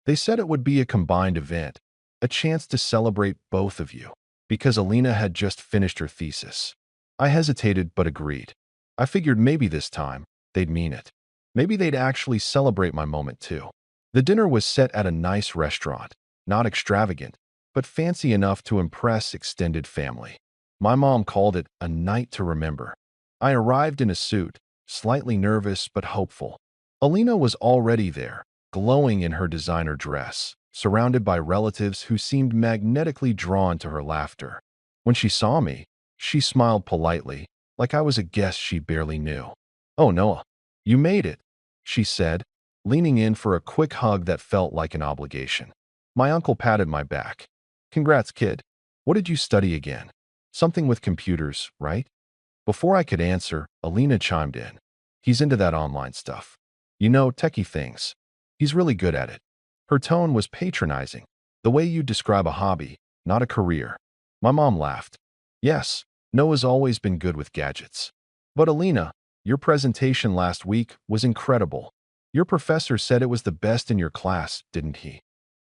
They said it would be a combined event, a chance to celebrate both of you, because Alina had just finished her thesis. I hesitated but agreed. I figured maybe this time, they'd mean it. Maybe they'd actually celebrate my moment too. The dinner was set at a nice restaurant, not extravagant, but fancy enough to impress extended family. My mom called it a night to remember. I arrived in a suit, slightly nervous but hopeful. Alina was already there, glowing in her designer dress, surrounded by relatives who seemed magnetically drawn to her laughter. When she saw me, she smiled politely, like I was a guest she barely knew. "Oh, Noah, you made it," she said, leaning in for a quick hug that felt like an obligation. My uncle patted my back. "Congrats, kid. What did you study again? Something with computers, right?" Before I could answer, Alina chimed in. "He's into that online stuff. You know, techie things. He's really good at it." Her tone was patronizing, the way you describe a hobby, not a career. My mom laughed. "Yes, Noah's always been good with gadgets. But Alina, your presentation last week was incredible. Your professor said it was the best in your class, didn't he?"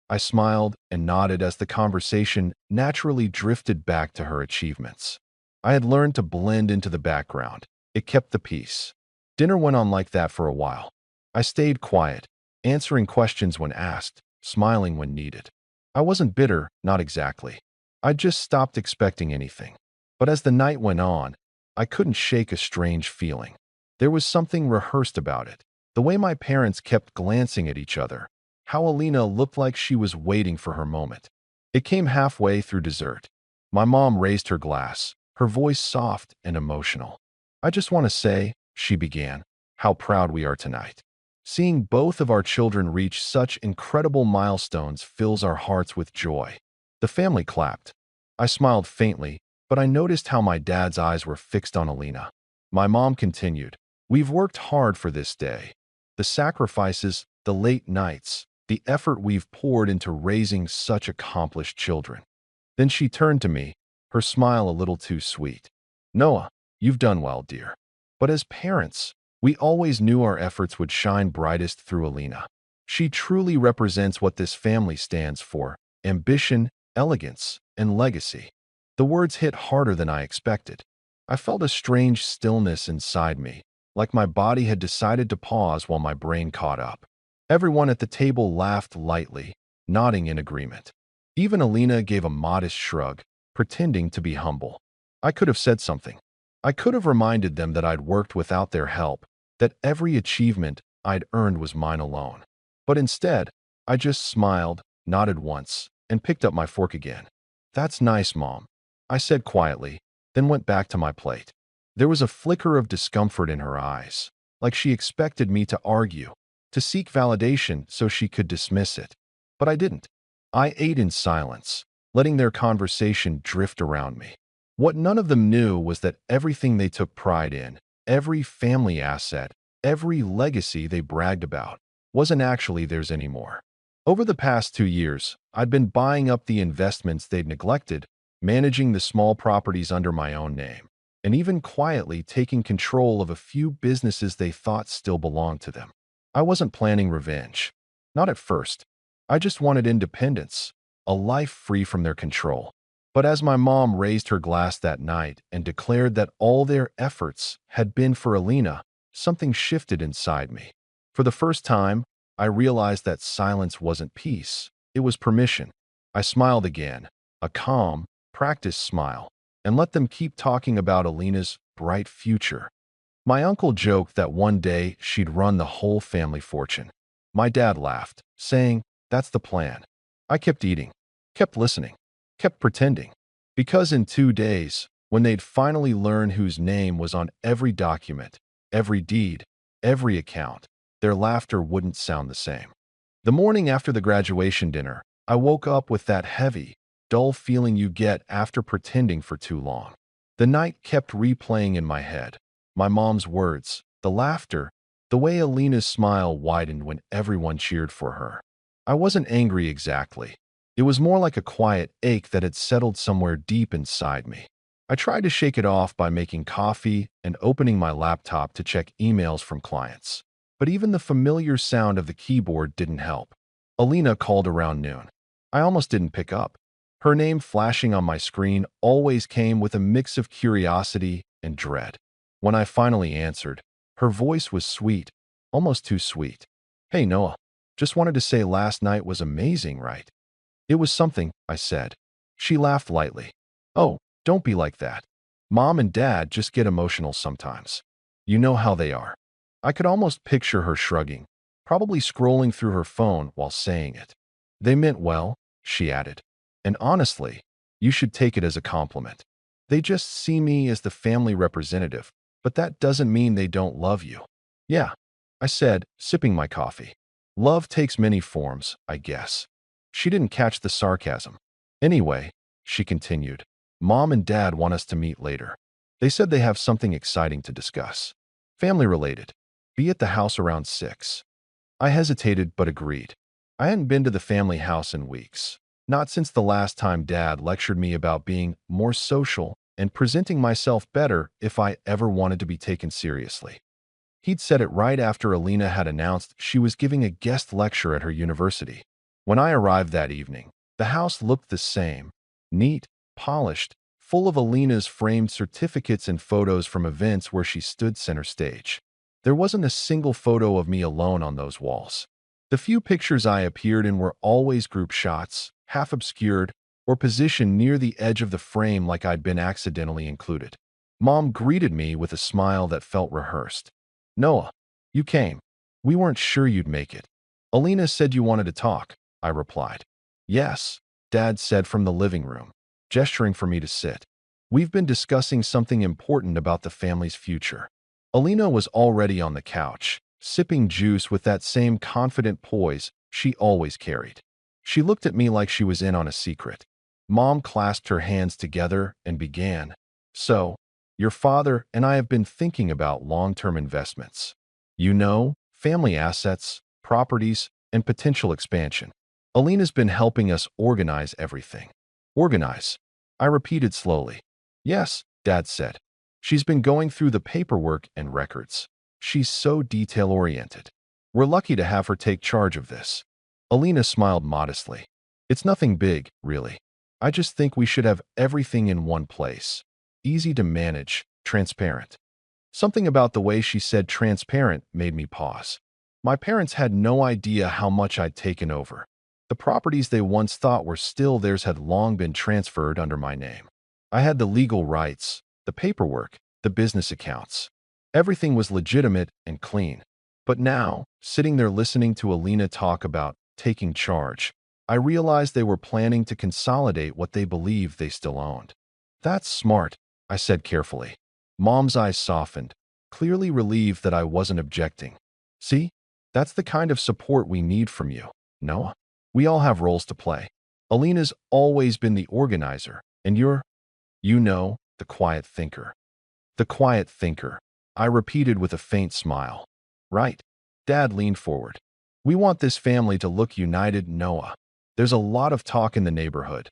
I smiled and nodded as the conversation naturally drifted back to her achievements. I had learned to blend into the background. It kept the peace. Dinner went on like that for a while. I stayed quiet, answering questions when asked, smiling when needed. I wasn't bitter, not exactly. I just stopped expecting anything. But as the night went on, I couldn't shake a strange feeling. There was something rehearsed about it. The way my parents kept glancing at each other. How Alina looked like she was waiting for her moment. It came halfway through dessert. My mom raised her glass, her voice soft and emotional. "I just want to say," she began, "how proud we are tonight. Seeing both of our children reach such incredible milestones fills our hearts with joy." The family clapped. I smiled faintly, but I noticed how my dad's eyes were fixed on Alina. My mom continued, "We've worked hard for this day. The sacrifices, the late nights, the effort we've poured into raising such accomplished children." Then she turned to me, her smile a little too sweet. "Noah, you've done well, dear. But as parents, we always knew our efforts would shine brightest through Alina. She truly represents what this family stands for: ambition, elegance, and legacy." The words hit harder than I expected. I felt a strange stillness inside me, like my body had decided to pause while my brain caught up. Everyone at the table laughed lightly, nodding in agreement. Even Alina gave a modest shrug, pretending to be humble. I could have said something. I could have reminded them that I'd worked without their help, that every achievement I'd earned was mine alone. But instead, I just smiled, nodded once, and picked up my fork again. "That's nice, Mom," I said quietly, then went back to my plate. There was a flicker of discomfort in her eyes, like she expected me to argue, to seek validation so she could dismiss it. But I didn't. I ate in silence, letting their conversation drift around me. What none of them knew was that everything they took pride in, every family asset, every legacy they bragged about, wasn't actually theirs anymore. Over the past 2 years, I'd been buying up the investments they'd neglected, managing the small properties under my own name, and even quietly taking control of a few businesses they thought still belonged to them. I wasn't planning revenge. Not at first. I just wanted independence, a life free from their control. But as my mom raised her glass that night and declared that all their efforts had been for Alina, something shifted inside me. For the first time, I realized that silence wasn't peace. It was permission. I smiled again, a calm, practiced smile, and let them keep talking about Alina's bright future. My uncle joked that one day she'd run the whole family fortune. My dad laughed, saying, "That's the plan." I kept eating, kept listening, kept pretending. Because in 2 days, when they'd finally learn whose name was on every document, every deed, every account, their laughter wouldn't sound the same. The morning after the graduation dinner, I woke up with that heavy, dull feeling you get after pretending for too long. The night kept replaying in my head. My mom's words, the laughter, the way Alina's smile widened when everyone cheered for her. I wasn't angry exactly. It was more like a quiet ache that had settled somewhere deep inside me. I tried to shake it off by making coffee and opening my laptop to check emails from clients. But even the familiar sound of the keyboard didn't help. Alina called around noon. I almost didn't pick up. Her name flashing on my screen always came with a mix of curiosity and dread. When I finally answered, her voice was sweet, almost too sweet. "Hey, Noah, just wanted to say last night was amazing, right?" It was something, I said. She laughed lightly. Oh, don't be like that. Mom and Dad just get emotional sometimes. You know how they are. I could almost picture her shrugging, probably scrolling through her phone while saying it. They meant well, she added. And honestly, you should take it as a compliment. They just see me as the family representative, but that doesn't mean they don't love you. Yeah, I said, sipping my coffee. Love takes many forms, I guess. She didn't catch the sarcasm. Anyway, she continued, Mom and Dad want us to meet later. They said they have something exciting to discuss. Family related. Be at the house around 6. I hesitated but agreed. I hadn't been to the family house in weeks. Not since the last time Dad lectured me about being more social and presenting myself better if I ever wanted to be taken seriously. He'd said it right after Alina had announced she was giving a guest lecture at her university. When I arrived that evening, the house looked the same, neat, polished, full of Alina's framed certificates and photos from events where she stood center stage. There wasn't a single photo of me alone on those walls. The few pictures I appeared in were always group shots, half obscured, or positioned near the edge of the frame like I'd been accidentally included. Mom greeted me with a smile that felt rehearsed. Noah, you came. We weren't sure you'd make it. Alina said you wanted to talk, I replied. Yes, Dad said from the living room, gesturing for me to sit. We've been discussing something important about the family's future. Alina was already on the couch, sipping juice with that same confident poise she always carried. She looked at me like she was in on a secret. Mom clasped her hands together and began. So, your father and I have been thinking about long-term investments. You know, family assets, properties, and potential expansion. Alina's been helping us organize everything. Organize? I repeated slowly. Yes, Dad said. She's been going through the paperwork and records. She's so detail-oriented. We're lucky to have her take charge of this. Alina smiled modestly. It's nothing big, really. I just think we should have everything in one place. Easy to manage, transparent. Something about the way she said transparent made me pause. My parents had no idea how much I'd taken over. The properties they once thought were still theirs had long been transferred under my name. I had the legal rights, the paperwork, the business accounts. Everything was legitimate and clean. But now, sitting there listening to Alina talk about taking charge, I realized they were planning to consolidate what they believed they still owned. That's smart, I said carefully. Mom's eyes softened, clearly relieved that I wasn't objecting. See, that's the kind of support we need from you, Noah. We all have roles to play. Alina's always been the organizer, and you're, the quiet thinker. The quiet thinker, I repeated with a faint smile. Right. Dad leaned forward. We want this family to look united, Noah. There's a lot of talk in the neighborhood.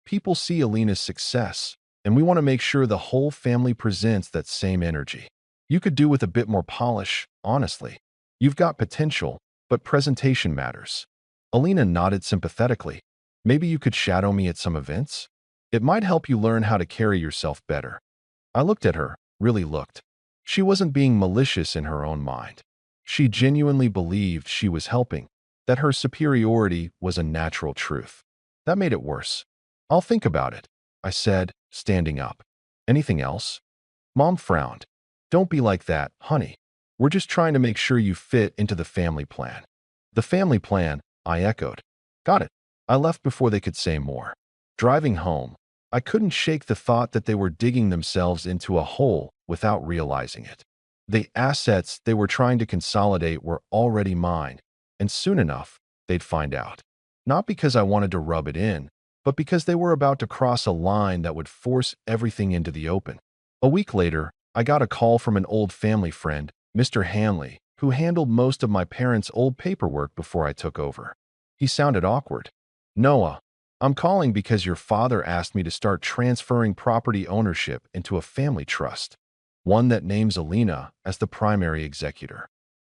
People see Alina's success, and we want to make sure the whole family presents that same energy. You could do with a bit more polish, honestly. You've got potential, but presentation matters. Alina nodded sympathetically. Maybe you could shadow me at some events? It might help you learn how to carry yourself better. I looked at her, really looked. She wasn't being malicious in her own mind. She genuinely believed she was helping, that her superiority was a natural truth. That made it worse. I'll think about it, I said, standing up. Anything else? Mom frowned. Don't be like that, honey. We're just trying to make sure you fit into the family plan. The family plan, I echoed. Got it. I left before they could say more. Driving home, I couldn't shake the thought that they were digging themselves into a hole without realizing it. The assets they were trying to consolidate were already mine, and soon enough, they'd find out. Not because I wanted to rub it in, but because they were about to cross a line that would force everything into the open. A week later, I got a call from an old family friend, Mr. Hanley, who handled most of my parents' old paperwork before I took over. He sounded awkward. Noah, I'm calling because your father asked me to start transferring property ownership into a family trust, one that names Alina as the primary executor.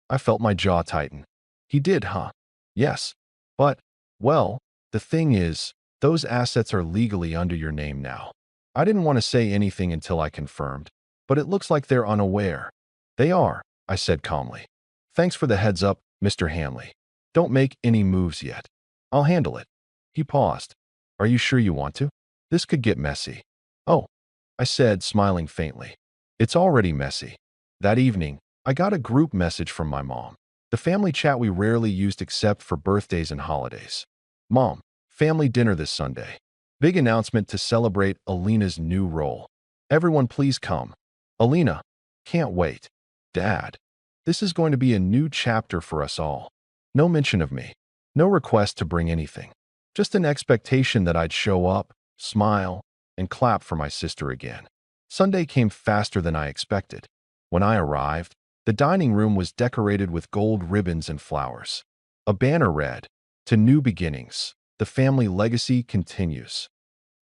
I felt my jaw tighten. He did, huh? Yes. But, well, the thing is, those assets are legally under your name now. I didn't want to say anything until I confirmed, but it looks like they're unaware. They are, I said calmly. Thanks for the heads up, Mr. Hanley. Don't make any moves yet. I'll handle it. He paused. Are you sure you want to? This could get messy. Oh, I said, smiling faintly. It's already messy. That evening, I got a group message from my mom. The family chat we rarely used except for birthdays and holidays. Mom, family dinner this Sunday. Big announcement to celebrate Alina's new role. Everyone please come. Alina, can't wait. Dad, this is going to be a new chapter for us all. No mention of me. No request to bring anything. Just an expectation that I'd show up, smile, and clap for my sister again. Sunday came faster than I expected. When I arrived, the dining room was decorated with gold ribbons and flowers. A banner read, "To new beginnings, the family legacy continues."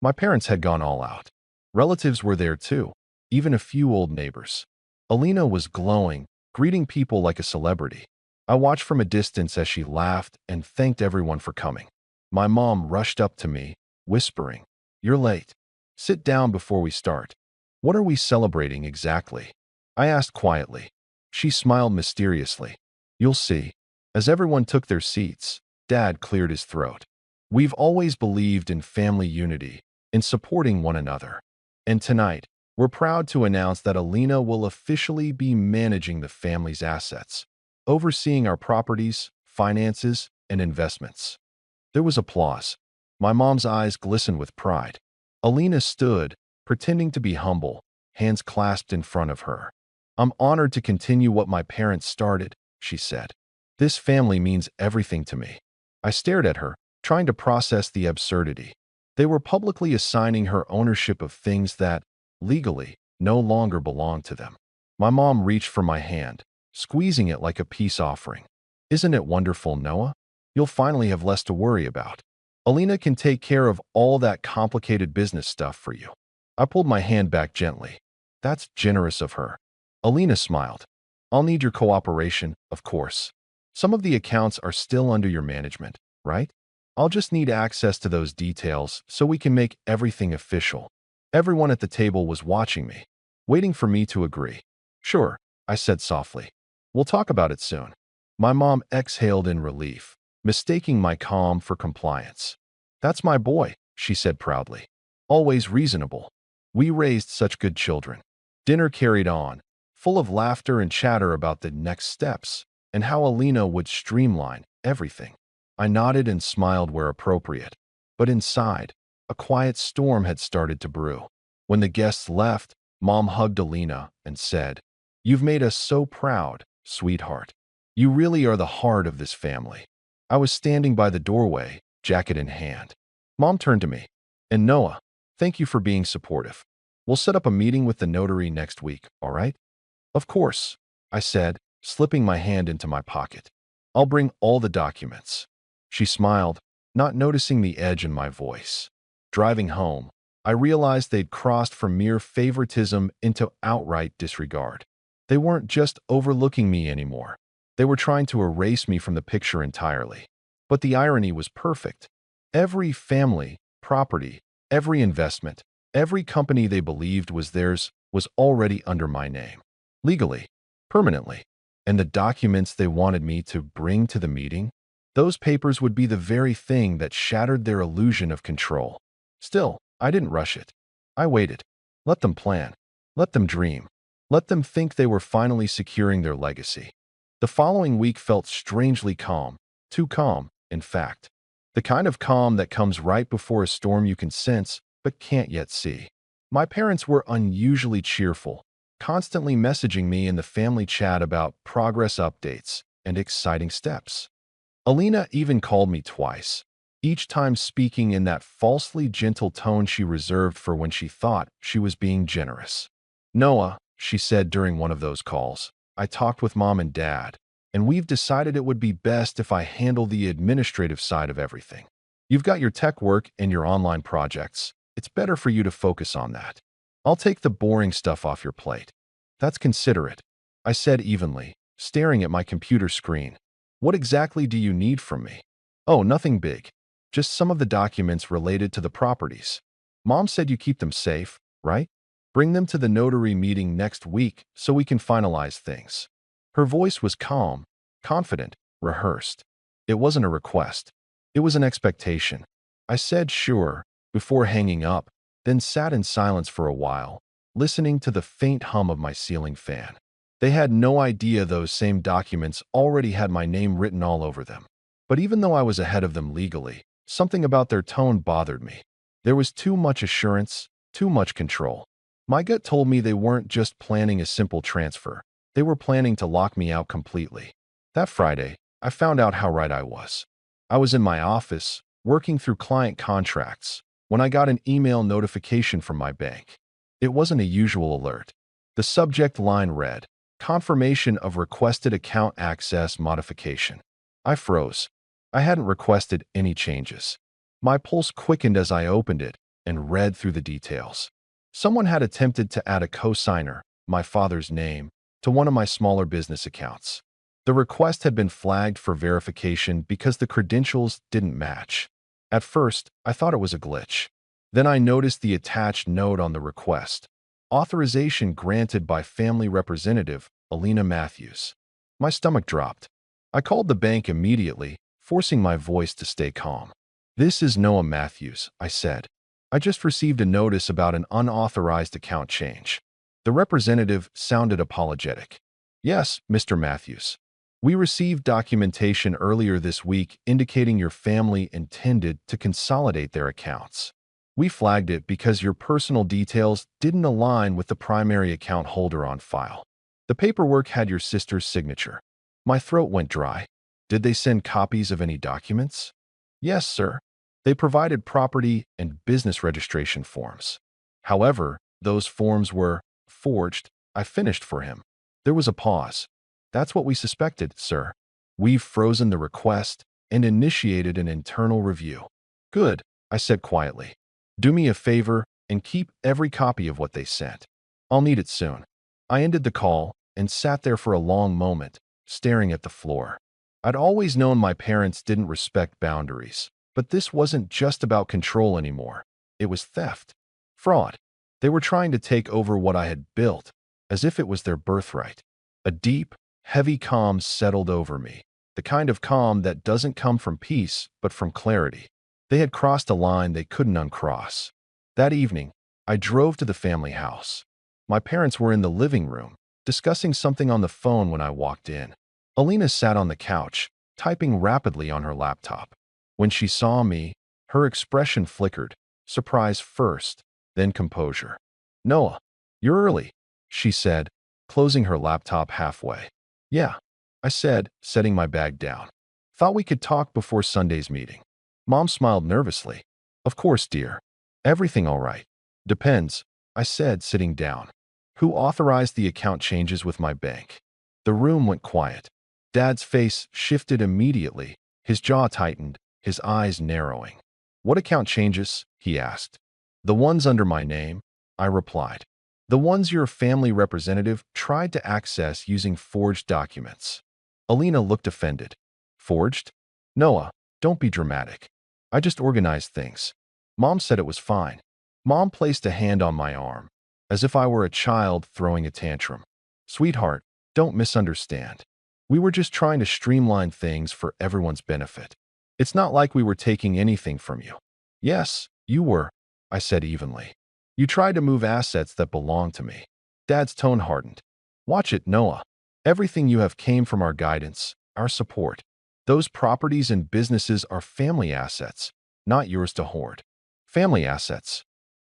My parents had gone all out. Relatives were there too, even a few old neighbors. Alina was glowing, greeting people like a celebrity. I watched from a distance as she laughed and thanked everyone for coming. My mom rushed up to me, whispering, "You're late. Sit down before we start." What are we celebrating exactly? I asked quietly. She smiled mysteriously. You'll see. As everyone took their seats, Dad cleared his throat. We've always believed in family unity, in supporting one another. And tonight, we're proud to announce that Alina will officially be managing the family's assets, overseeing our properties, finances, and investments. There was applause. My mom's eyes glistened with pride. Alina stood, pretending to be humble, hands clasped in front of her. I'm honored to continue what my parents started, she said. This family means everything to me. I stared at her, trying to process the absurdity. They were publicly assigning her ownership of things that, legally, no longer belonged to them. My mom reached for my hand, squeezing it like a peace offering. Isn't it wonderful, Noah? You'll finally have less to worry about. Alina can take care of all that complicated business stuff for you. I pulled my hand back gently. That's generous of her. Alina smiled. I'll need your cooperation, of course. Some of the accounts are still under your management, right? I'll just need access to those details so we can make everything official. Everyone at the table was watching me, waiting for me to agree. Sure, I said softly. We'll talk about it soon. My mom exhaled in relief, mistaking my calm for compliance. That's my boy, she said proudly. Always reasonable. We raised such good children. Dinner carried on, full of laughter and chatter about the next steps and how Alina would streamline everything. I nodded and smiled where appropriate, but inside, a quiet storm had started to brew. When the guests left, Mom hugged Alina and said, "You've made us so proud, sweetheart. You really are the heart of this family." I was standing by the doorway, jacket in hand. Mom turned to me. "And Noah, thank you for being supportive. We'll set up a meeting with the notary next week, all right?" "Of course," I said, slipping my hand into my pocket. "I'll bring all the documents." She smiled, not noticing the edge in my voice. Driving home, I realized they'd crossed from mere favoritism into outright disregard. They weren't just overlooking me anymore. They were trying to erase me from the picture entirely. But the irony was perfect. Every family, property, every investment, every company they believed was theirs was already under my name. Legally, permanently. And the documents they wanted me to bring to the meeting? Those papers would be the very thing that shattered their illusion of control. Still, I didn't rush it. I waited. Let them plan. Let them dream. Let them think they were finally securing their legacy. The following week felt strangely calm. Too calm, in fact. The kind of calm that comes right before a storm you can sense but can't yet see. My parents were unusually cheerful, constantly messaging me in the family chat about progress updates and exciting steps. Alina even called me twice, each time speaking in that falsely gentle tone she reserved for when she thought she was being generous. "Noah," she said during one of those calls, "I talked with Mom and Dad, and we've decided it would be best if I handle the administrative side of everything. You've got your tech work and your online projects. It's better for you to focus on that. I'll take the boring stuff off your plate." "That's considerate," I said evenly, staring at my computer screen. "What exactly do you need from me?" "Oh, nothing big. Just some of the documents related to the properties. Mom said you keep them safe, right? Bring them to the notary meeting next week so we can finalize things." Her voice was calm, confident, rehearsed. It wasn't a request. It was an expectation. I said sure, before hanging up, then sat in silence for a while, listening to the faint hum of my ceiling fan. They had no idea those same documents already had my name written all over them. But even though I was ahead of them legally, something about their tone bothered me. There was too much assurance, too much control. My gut told me they weren't just planning a simple transfer. They were planning to lock me out completely. That Friday, I found out how right I was. I was in my office, working through client contracts, when I got an email notification from my bank. It wasn't a usual alert. The subject line read, "Confirmation of requested account access modification." I froze. I hadn't requested any changes. My pulse quickened as I opened it and read through the details. Someone had attempted to add a cosigner, my father's name, to one of my smaller business accounts. The request had been flagged for verification because the credentials didn't match. At first, I thought it was a glitch. Then I noticed the attached note on the request. Authorization granted by family representative, Alina Matthews. My stomach dropped. I called the bank immediately, forcing my voice to stay calm. "This is Noah Matthews," I said. "I just received a notice about an unauthorized account change." The representative sounded apologetic. "Yes, Mr. Matthews. We received documentation earlier this week indicating your family intended to consolidate their accounts. We flagged it because your personal details didn't align with the primary account holder on file. The paperwork had your sister's signature." My throat went dry. "Did they send copies of any documents?" "Yes, sir. They provided property and business registration forms. However, those forms were forged." I finished for him. There was a pause. "That's what we suspected, sir. We've frozen the request and initiated an internal review." "Good," I said quietly. "Do me a favor and keep every copy of what they sent. I'll need it soon." I ended the call and sat there for a long moment, staring at the floor. I'd always known my parents didn't respect boundaries, but this wasn't just about control anymore. It was theft. Fraud. They were trying to take over what I had built, as if it was their birthright. A deep, heavy calm settled over me, the kind of calm that doesn't come from peace, but from clarity. They had crossed a line they couldn't uncross. That evening, I drove to the family house. My parents were in the living room, discussing something on the phone when I walked in. Alina sat on the couch, typing rapidly on her laptop. When she saw me, her expression flickered, surprise first, then composure. "Noah, you're early," she said, closing her laptop halfway. "Yeah," I said, setting my bag down. "Thought we could talk before Sunday's meeting." Mom smiled nervously. "Of course, dear. Everything all right?" "Depends," I said, sitting down. "Who authorized the account changes with my bank?" The room went quiet. Dad's face shifted immediately, his jaw tightened, his eyes narrowing. "What account changes?" he asked. "The ones under my name," I replied. "The ones your family representative tried to access using forged documents." Alina looked offended. "Forged? Noah, don't be dramatic. I just organized things. Mom said it was fine." Mom placed a hand on my arm, as if I were a child throwing a tantrum. "Sweetheart, don't misunderstand. We were just trying to streamline things for everyone's benefit. It's not like we were taking anything from you." "Yes, you were," I said evenly. "You tried to move assets that belong to me." Dad's tone hardened. "Watch it, Noah. Everything you have came from our guidance, our support. Those properties and businesses are family assets, not yours to hoard." "Family assets,"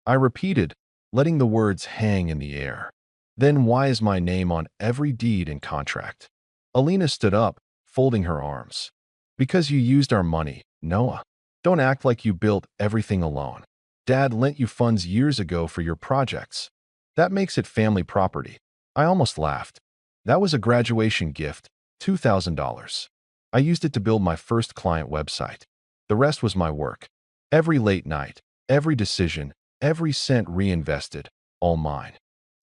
I repeated, letting the words hang in the air. "Then why is my name on every deed and contract?" Alina stood up, folding her arms. "Because you used our money, Noah. Don't act like you built everything alone. Dad lent you funds years ago for your projects. That makes it family property." I almost laughed. "That was a graduation gift, $2,000. I used it to build my first client website. The rest was my work. Every late night, every decision, every cent reinvested, all mine."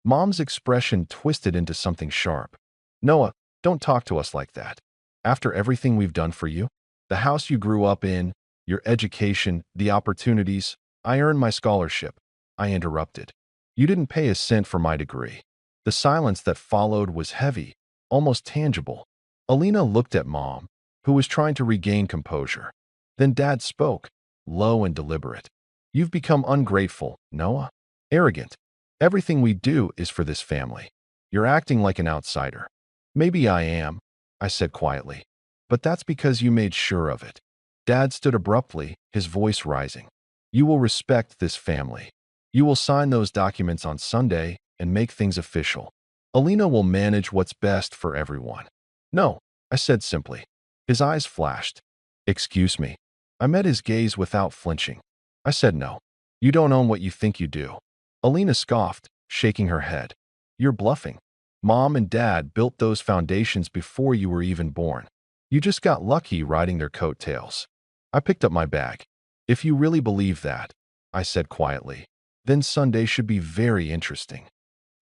Mom's expression twisted into something sharp. "Noah, don't talk to us like that. After everything we've done for you, the house you grew up in, your education, the opportunities, I earned my scholarship." I interrupted. "You didn't pay a cent for my degree." The silence that followed was heavy, almost tangible. Alina looked at Mom, who was trying to regain composure. Then Dad spoke. low and deliberate. You've become ungrateful, Noah. Arrogant. Everything we do is for this family. You're acting like an outsider. Maybe I am, I said quietly. But that's because you made sure of it. Dad stood abruptly, his voice rising. You will respect this family. You will sign those documents on Sunday and make things official. Alina will manage what's best for everyone. No, I said simply. His eyes flashed. Excuse me. I met his gaze without flinching. I said no. You don't own what you think you do. Alina scoffed, shaking her head. You're bluffing. Mom and Dad built those foundations before you were even born. You just got lucky riding their coattails. I picked up my bag. If you really believe that, I said quietly, then Sunday should be very interesting.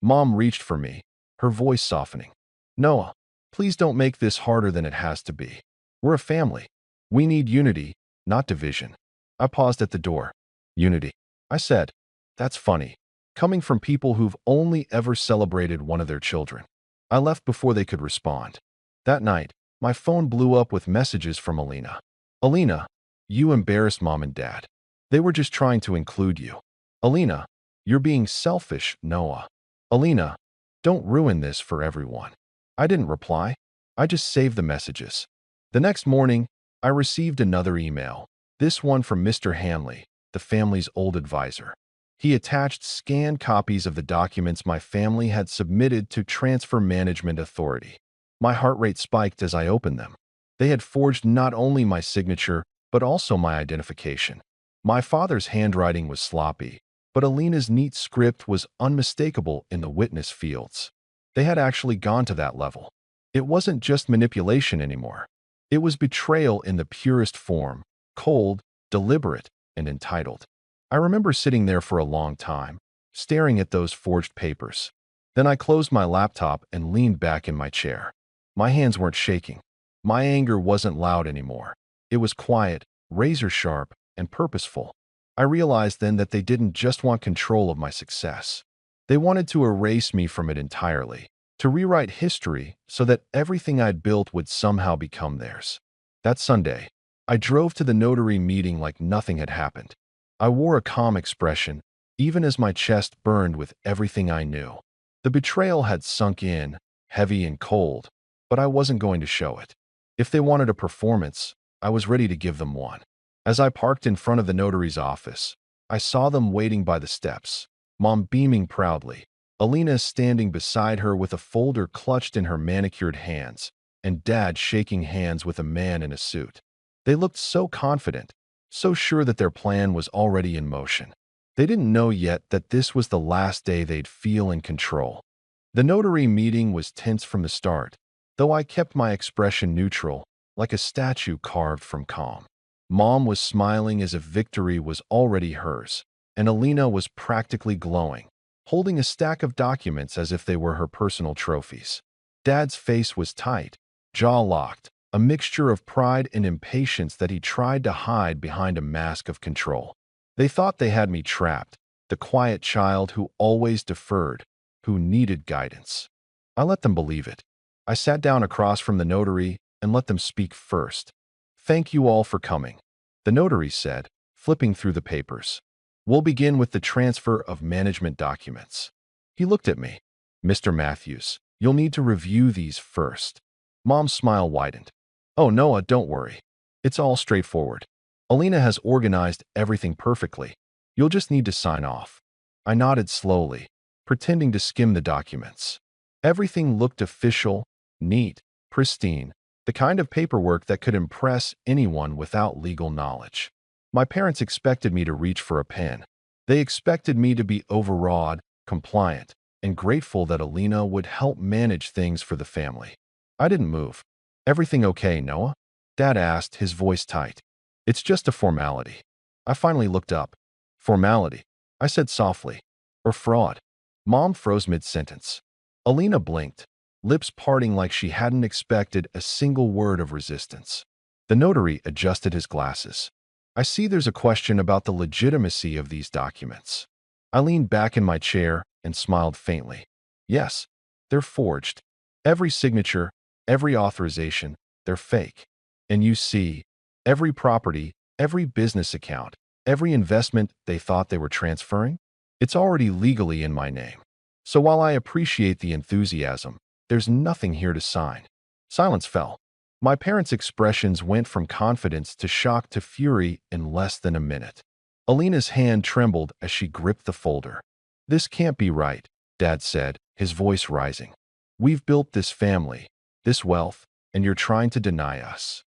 Mom reached for me, her voice softening. Noah, please don't make this harder than it has to be. We're a family. We need unity, not division. I paused at the door. Unity. I said, that's funny. Coming from people who've only ever celebrated one of their children. I left before they could respond. That night, my phone blew up with messages from Alina. Alina, you embarrassed Mom and Dad. They were just trying to include you. Alina, you're being selfish, Noah. Alina, don't ruin this for everyone. I didn't reply. I just saved the messages. The next morning, I received another email, this one from Mr. Hanley, the family's old advisor. He attached scanned copies of the documents my family had submitted to Transfer Management Authority. My heart rate spiked as I opened them. They had forged not only my signature, but also my identification. My father's handwriting was sloppy, but Alina's neat script was unmistakable in the witness fields. They had actually gone to that level. It wasn't just manipulation anymore. It was betrayal in the purest form, cold, deliberate, and entitled. I remember sitting there for a long time, staring at those forged papers. Then I closed my laptop and leaned back in my chair. My hands weren't shaking. My anger wasn't loud anymore. It was quiet, razor-sharp, and purposeful. I realized then that they didn't just want control of my success. They wanted to erase me from it entirely, to rewrite history so that everything I'd built would somehow become theirs. That Sunday, I drove to the notary meeting like nothing had happened. I wore a calm expression, even as my chest burned with everything I knew. The betrayal had sunk in, heavy and cold, but I wasn't going to show it. If they wanted a performance, I was ready to give them one. As I parked in front of the notary's office, I saw them waiting by the steps, Mom beaming proudly, Alina standing beside her with a folder clutched in her manicured hands, and Dad shaking hands with a man in a suit. They looked so confident, so sure that their plan was already in motion. They didn't know yet that this was the last day they'd feel in control. The notary meeting was tense from the start, though I kept my expression neutral, like a statue carved from calm. Mom was smiling as if victory was already hers, and Alina was practically glowing, holding a stack of documents as if they were her personal trophies. Dad's face was tight, jaw locked, a mixture of pride and impatience that he tried to hide behind a mask of control. They thought they had me trapped, the quiet child who always deferred, who needed guidance. I let them believe it. I sat down across from the notary and let them speak first. Thank you all for coming, the notary said, flipping through the papers. We'll begin with the transfer of management documents. He looked at me. Mr. Matthews, you'll need to review these first. Mom's smile widened. Oh, Noah, don't worry. It's all straightforward. Alina has organized everything perfectly. You'll just need to sign off. I nodded slowly, pretending to skim the documents. Everything looked official, neat, pristine, the kind of paperwork that could impress anyone without legal knowledge. My parents expected me to reach for a pen. They expected me to be overawed, compliant, and grateful that Alina would help manage things for the family. I didn't move. Everything okay, Noah? Dad asked, his voice tight. It's just a formality. I finally looked up. Formality, I said softly. Or fraud. Mom froze mid-sentence. Alina blinked, lips parting like she hadn't expected a single word of resistance. The notary adjusted his glasses. I see there's a question about the legitimacy of these documents. I leaned back in my chair and smiled faintly. Yes, they're forged. Every signature, every authorization, they're fake. And you see, every property, every business account, every investment they thought they were transferring. It's already legally in my name. So while I appreciate the enthusiasm, there's nothing here to sign. Silence fell. My parents' expressions went from confidence to shock to fury in less than a minute. Alina's hand trembled as she gripped the folder. "This can't be right," Dad said, his voice rising. "We've built this family, this wealth, and you're trying to deny us."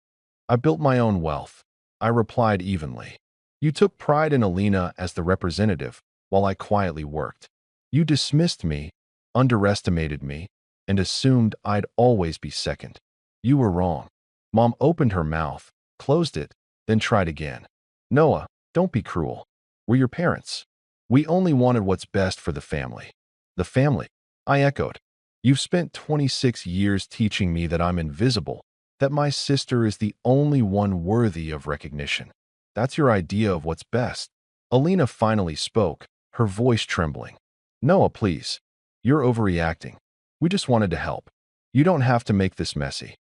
"I built my own wealth," I replied evenly. "You took pride in Alina as the representative, while I quietly worked. You dismissed me, underestimated me, and assumed I'd always be second. You were wrong." Mom opened her mouth, closed it, then tried again. "Noah, don't be cruel. We're your parents. We only wanted what's best for the family." "The family?" I echoed. "You've spent 26 years teaching me that I'm invisible, that my sister is the only one worthy of recognition. That's your idea of what's best." Alina finally spoke, her voice trembling. "Noah, please. You're overreacting. We just wanted to help. You don't have to make this messy."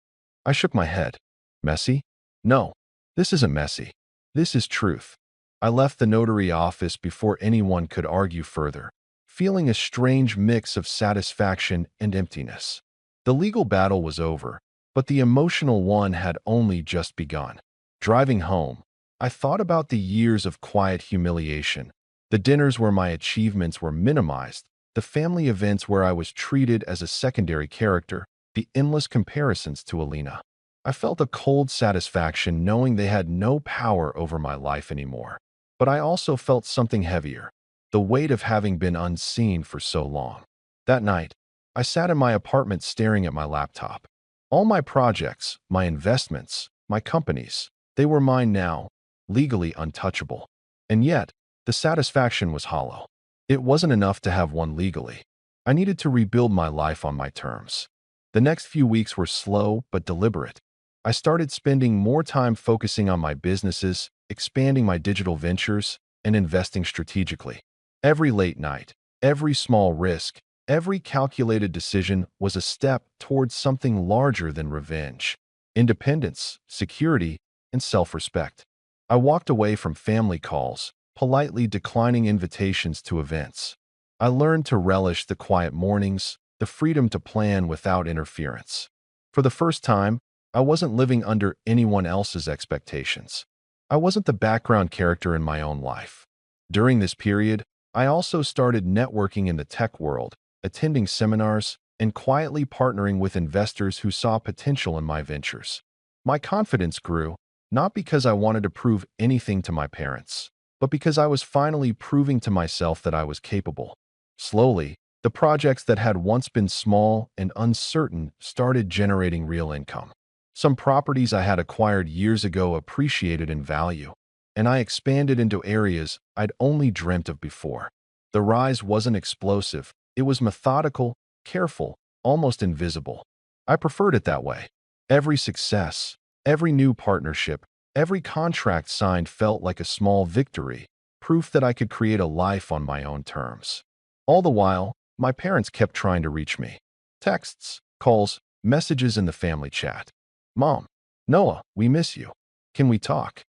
I shook my head. "Messy? No, this isn't messy. This is truth." I left the notary office before anyone could argue further, feeling a strange mix of satisfaction and emptiness. The legal battle was over, but the emotional one had only just begun. Driving home, I thought about the years of quiet humiliation, the dinners where my achievements were minimized, the family events where I was treated as a secondary character, the endless comparisons to Alina. I felt a cold satisfaction knowing they had no power over my life anymore. But I also felt something heavier, the weight of having been unseen for so long. That night, I sat in my apartment staring at my laptop. All my projects, my investments, my companies, they were mine now, legally untouchable. And yet, the satisfaction was hollow. It wasn't enough to have one legally. I needed to rebuild my life on my terms. The next few weeks were slow but deliberate. I started spending more time focusing on my businesses, expanding my digital ventures, and investing strategically. Every late night, every small risk, every calculated decision was a step towards something larger than revenge: independence, security, and self-respect. I walked away from family calls, politely declining invitations to events. I learned to relish the quiet mornings, the freedom to plan without interference. For the first time, I wasn't living under anyone else's expectations. I wasn't the background character in my own life. During this period, I also started networking in the tech world, attending seminars, and quietly partnering with investors who saw potential in my ventures. My confidence grew, not because I wanted to prove anything to my parents, but because I was finally proving to myself that I was capable. Slowly, the projects that had once been small and uncertain started generating real income. Some properties I had acquired years ago appreciated in value, and I expanded into areas I'd only dreamt of before. The rise wasn't explosive, it was methodical, careful, almost invisible. I preferred it that way. Every success, every new partnership, every contract signed felt like a small victory, proof that I could create a life on my own terms. All the while, my parents kept trying to reach me. Texts, calls, messages in the family chat. "Mom, Noah, we miss you. Can we talk?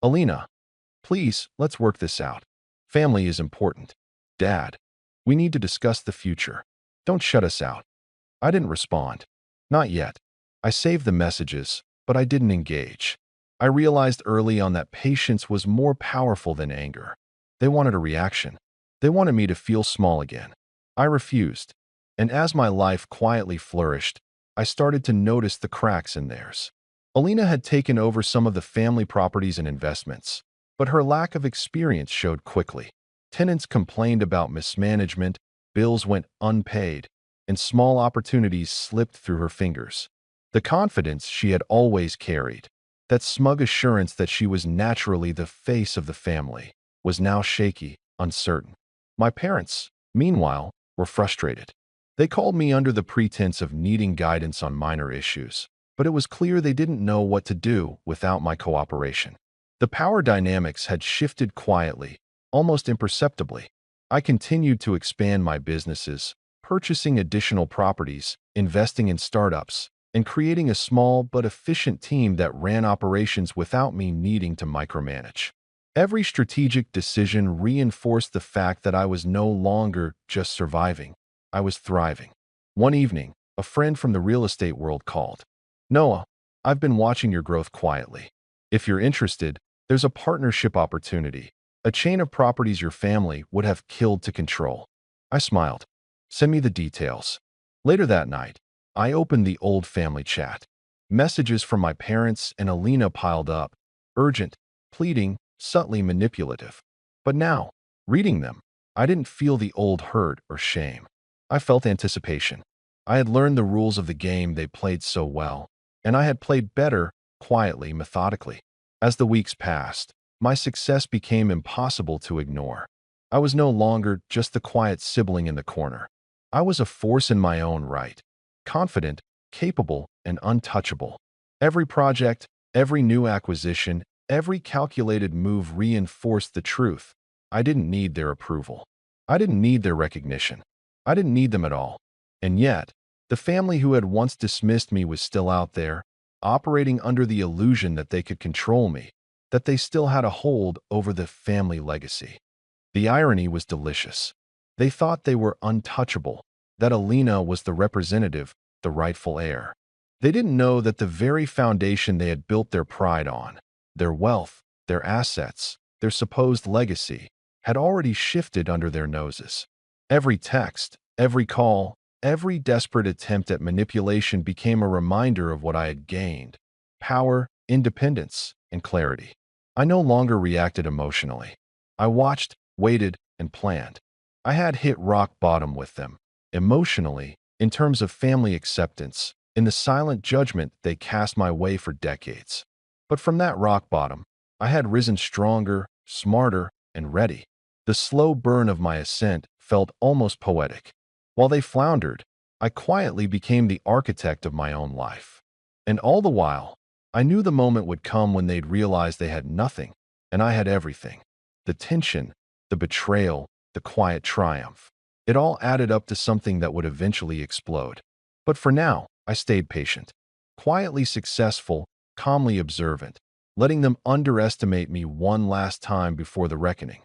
Alina, please, let's work this out. Family is important. Dad, we need to discuss the future. Don't shut us out." I didn't respond. Not yet. I saved the messages, but I didn't engage. I realized early on that patience was more powerful than anger. They wanted a reaction. They wanted me to feel small again. I refused. And as my life quietly flourished, I started to notice the cracks in theirs. Alina had taken over some of the family properties and investments, but her lack of experience showed quickly. Tenants complained about mismanagement, bills went unpaid, and small opportunities slipped through her fingers. The confidence she had always carried, that smug assurance that she was naturally the face of the family, was now shaky, uncertain. My parents, meanwhile, were frustrated. They called me under the pretense of needing guidance on minor issues, but it was clear they didn't know what to do without my cooperation. The power dynamics had shifted quietly, almost imperceptibly. I continued to expand my businesses, purchasing additional properties, investing in startups, and creating a small but efficient team that ran operations without me needing to micromanage. Every strategic decision reinforced the fact that I was no longer just surviving, I was thriving. One evening, a friend from the real estate world called. "Noah, I've been watching your growth quietly. If you're interested, there's a partnership opportunity, a chain of properties your family would have killed to control." I smiled. "Send me the details." Later that night, I opened the old family chat. Messages from my parents and Alina piled up, urgent, pleading, subtly manipulative. But now, reading them, I didn't feel the old hurt or shame. I felt anticipation. I had learned the rules of the game they played so well, and I had played better, quietly, methodically. As the weeks passed, my success became impossible to ignore. I was no longer just the quiet sibling in the corner. I was a force in my own right, confident, capable, and untouchable. Every project, every new acquisition, every calculated move reinforced the truth. I didn't need their approval. I didn't need their recognition. I didn't need them at all. And yet, the family who had once dismissed me was still out there, operating under the illusion that they could control me, that they still had a hold over the family legacy. The irony was delicious. They thought they were untouchable, that Alina was the representative, the rightful heir. They didn't know that the very foundation they had built their pride on, their wealth, their assets, their supposed legacy, had already shifted under their noses. Every text, every call, every desperate attempt at manipulation became a reminder of what I had gained: power, independence, and clarity. I no longer reacted emotionally. I watched, waited, and planned. I had hit rock bottom with them, emotionally, in terms of family acceptance, in the silent judgment they cast my way for decades. But from that rock bottom, I had risen stronger, smarter, and ready. The slow burn of my ascent felt almost poetic. While they floundered, I quietly became the architect of my own life. And all the while, I knew the moment would come when they'd realize they had nothing, and I had everything. The tension, the betrayal, the quiet triumph. It all added up to something that would eventually explode. But for now, I stayed patient, quietly successful, calmly observant, letting them underestimate me one last time before the reckoning.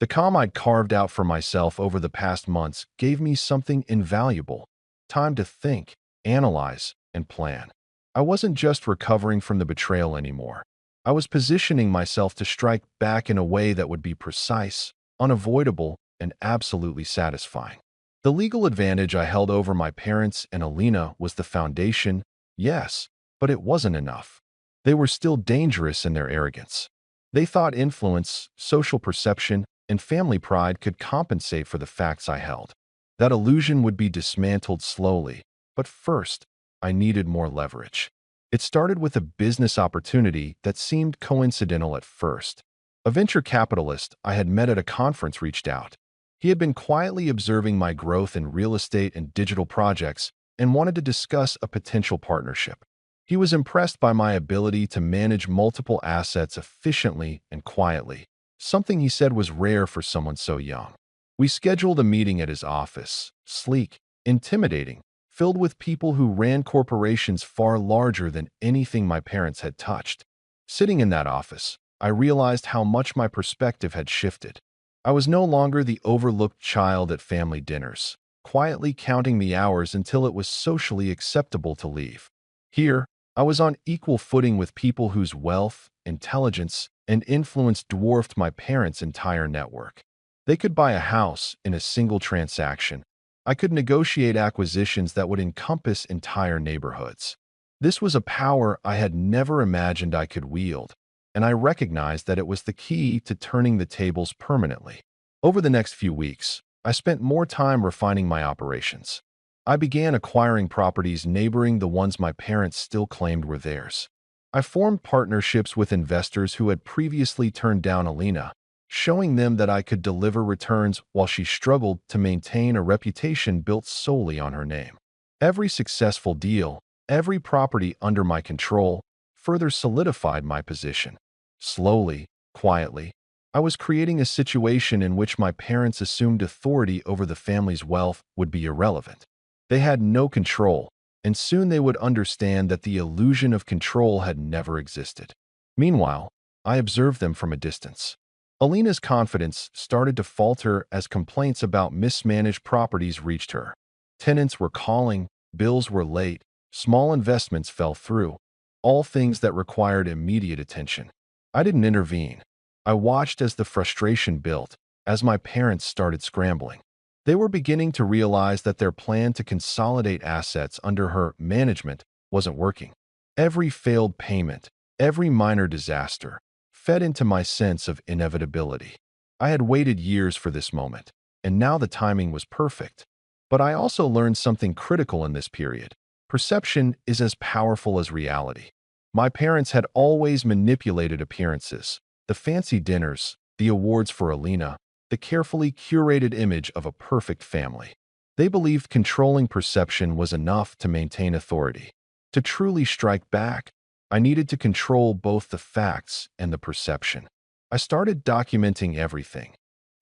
The calm I'd carved out for myself over the past months gave me something invaluable: time to think, analyze, and plan. I wasn't just recovering from the betrayal anymore. I was positioning myself to strike back in a way that would be precise, unavoidable, and absolutely satisfying. The legal advantage I held over my parents and Alina was the foundation, yes, but it wasn't enough. They were still dangerous in their arrogance. They thought influence, social perception, and family pride could compensate for the facts I held. That illusion would be dismantled slowly, but first, I needed more leverage. It started with a business opportunity that seemed coincidental at first. A venture capitalist I had met at a conference reached out. He had been quietly observing my growth in real estate and digital projects and wanted to discuss a potential partnership. He was impressed by my ability to manage multiple assets efficiently and quietly, something he said was rare for someone so young. We scheduled a meeting at his office, sleek, intimidating, filled with people who ran corporations far larger than anything my parents had touched. Sitting in that office, I realized how much my perspective had shifted. I was no longer the overlooked child at family dinners, quietly counting the hours until it was socially acceptable to leave. Here, I was on equal footing with people whose wealth, intelligence, and influence dwarfed my parents' entire network. They could buy a house in a single transaction. I could negotiate acquisitions that would encompass entire neighborhoods. This was a power I had never imagined I could wield, and I recognized that it was the key to turning the tables permanently. Over the next few weeks, I spent more time refining my operations. I began acquiring properties neighboring the ones my parents still claimed were theirs. I formed partnerships with investors who had previously turned down Alina, showing them that I could deliver returns while she struggled to maintain a reputation built solely on her name. Every successful deal, every property under my control, further solidified my position. Slowly, quietly, I was creating a situation in which my parents assumed authority over the family's wealth would be irrelevant. They had no control, and soon they would understand that the illusion of control had never existed. Meanwhile, I observed them from a distance. Alina's confidence started to falter as complaints about mismanaged properties reached her. Tenants were calling, bills were late, small investments fell through, all things that required immediate attention. I didn't intervene. I watched as the frustration built, as my parents started scrambling. They were beginning to realize that their plan to consolidate assets under her management wasn't working. Every failed payment, every minor disaster, fed into my sense of inevitability. I had waited years for this moment, and now the timing was perfect. But I also learned something critical in this period. Perception is as powerful as reality. My parents had always manipulated appearances, the fancy dinners, the awards for Alina, the carefully curated image of a perfect family. They believed controlling perception was enough to maintain authority. To truly strike back, I needed to control both the facts and the perception. I started documenting everything.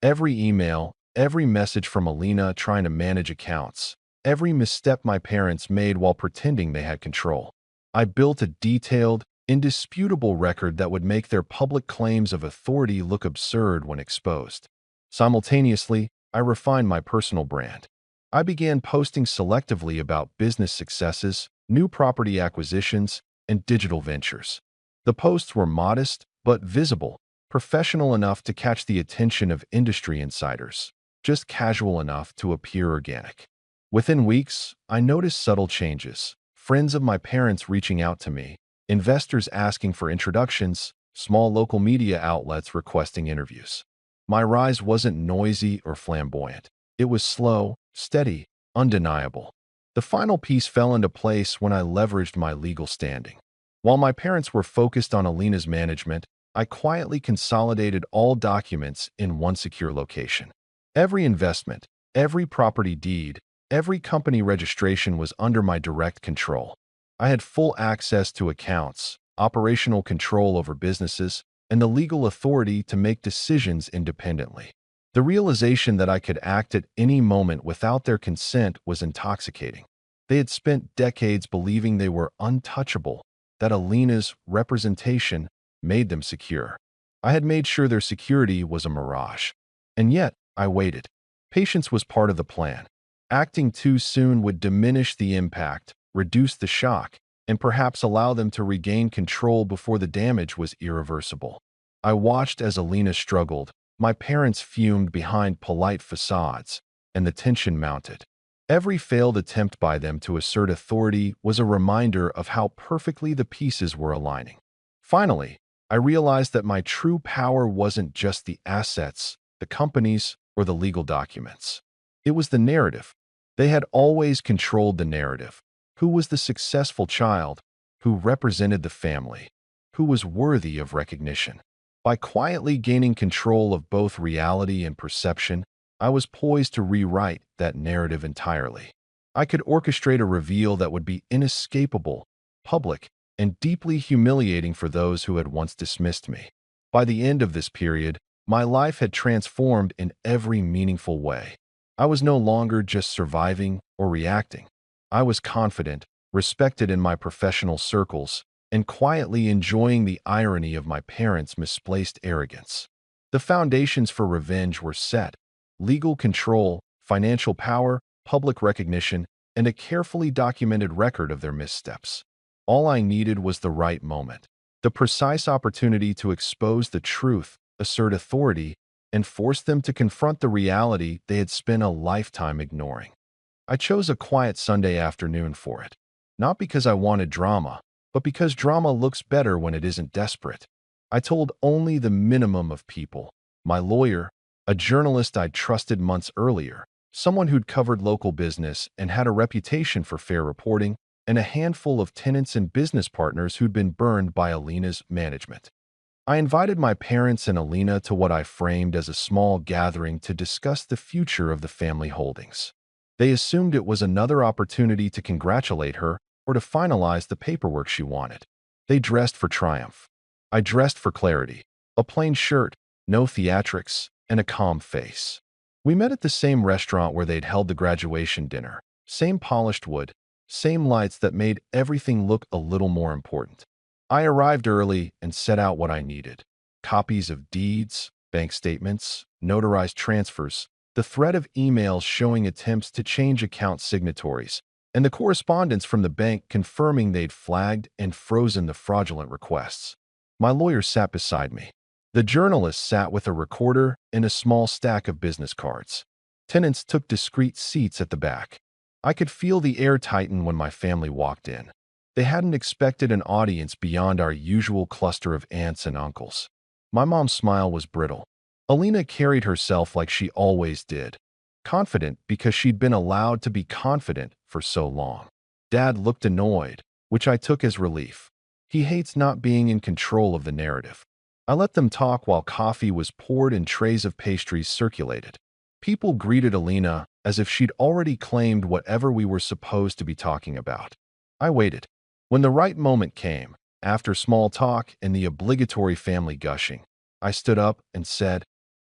Every email, every message from Alina trying to manage accounts, every misstep my parents made while pretending they had control. I built a detailed, indisputable record that would make their public claims of authority look absurd when exposed. Simultaneously, I refined my personal brand. I began posting selectively about business successes, new property acquisitions, and digital ventures. The posts were modest but visible, professional enough to catch the attention of industry insiders, just casual enough to appear organic. Within weeks, I noticed subtle changes. Friends of my parents reaching out to me, investors asking for introductions, small local media outlets requesting interviews. My rise wasn't noisy or flamboyant. It was slow, steady, undeniable. The final piece fell into place when I leveraged my legal standing. While my parents were focused on Alina's management, I quietly consolidated all documents in one secure location. Every investment, every property deed, every company registration was under my direct control. I had full access to accounts, operational control over businesses, and the legal authority to make decisions independently. The realization that I could act at any moment without their consent was intoxicating. They had spent decades believing they were untouchable, that Alina's representation made them secure. I had made sure their security was a mirage. And yet, I waited. Patience was part of the plan. Acting too soon would diminish the impact, reduce the shock, and perhaps allow them to regain control before the damage was irreversible. I watched as Alina struggled. My parents fumed behind polite facades, and the tension mounted. Every failed attempt by them to assert authority was a reminder of how perfectly the pieces were aligning. Finally, I realized that my true power wasn't just the assets, the companies, or the legal documents. It was the narrative. They had always controlled the narrative. Who was the successful child? Who represented the family? Who was worthy of recognition? By quietly gaining control of both reality and perception, I was poised to rewrite that narrative entirely. I could orchestrate a reveal that would be inescapable, public, and deeply humiliating for those who had once dismissed me. By the end of this period, my life had transformed in every meaningful way. I was no longer just surviving or reacting. I was confident, respected in my professional circles, and quietly enjoying the irony of my parents' misplaced arrogance. The foundations for revenge were set: legal control, financial power, public recognition, and a carefully documented record of their missteps. All I needed was the right moment, the precise opportunity to expose the truth, assert authority, and force them to confront the reality they had spent a lifetime ignoring. I chose a quiet Sunday afternoon for it, not because I wanted drama, but because drama looks better when it isn't desperate. I told only the minimum of people: my lawyer, a journalist I'd trusted months earlier, someone who'd covered local business and had a reputation for fair reporting, and a handful of tenants and business partners who'd been burned by Alina's management. I invited my parents and Alina to what I framed as a small gathering to discuss the future of the family holdings. They assumed it was another opportunity to congratulate her or to finalize the paperwork she wanted. They dressed for triumph. I dressed for clarity: a plain shirt, no theatrics, and a calm face. We met at the same restaurant where they'd held the graduation dinner. Same polished wood, same lights that made everything look a little more important. I arrived early and set out what I needed: copies of deeds, bank statements, notarized transfers, the thread of emails showing attempts to change account signatories, and the correspondence from the bank confirming they'd flagged and frozen the fraudulent requests. My lawyer sat beside me. The journalist sat with a recorder and a small stack of business cards. Tenants took discreet seats at the back. I could feel the air tighten when my family walked in. They hadn't expected an audience beyond our usual cluster of aunts and uncles. My mom's smile was brittle. Alina carried herself like she always did, confident because she'd been allowed to be confident for so long. Dad looked annoyed, which I took as relief. He hates not being in control of the narrative. I let them talk while coffee was poured and trays of pastries circulated. People greeted Alina as if she'd already claimed whatever we were supposed to be talking about. I waited. When the right moment came, after small talk and the obligatory family gushing, I stood up and said,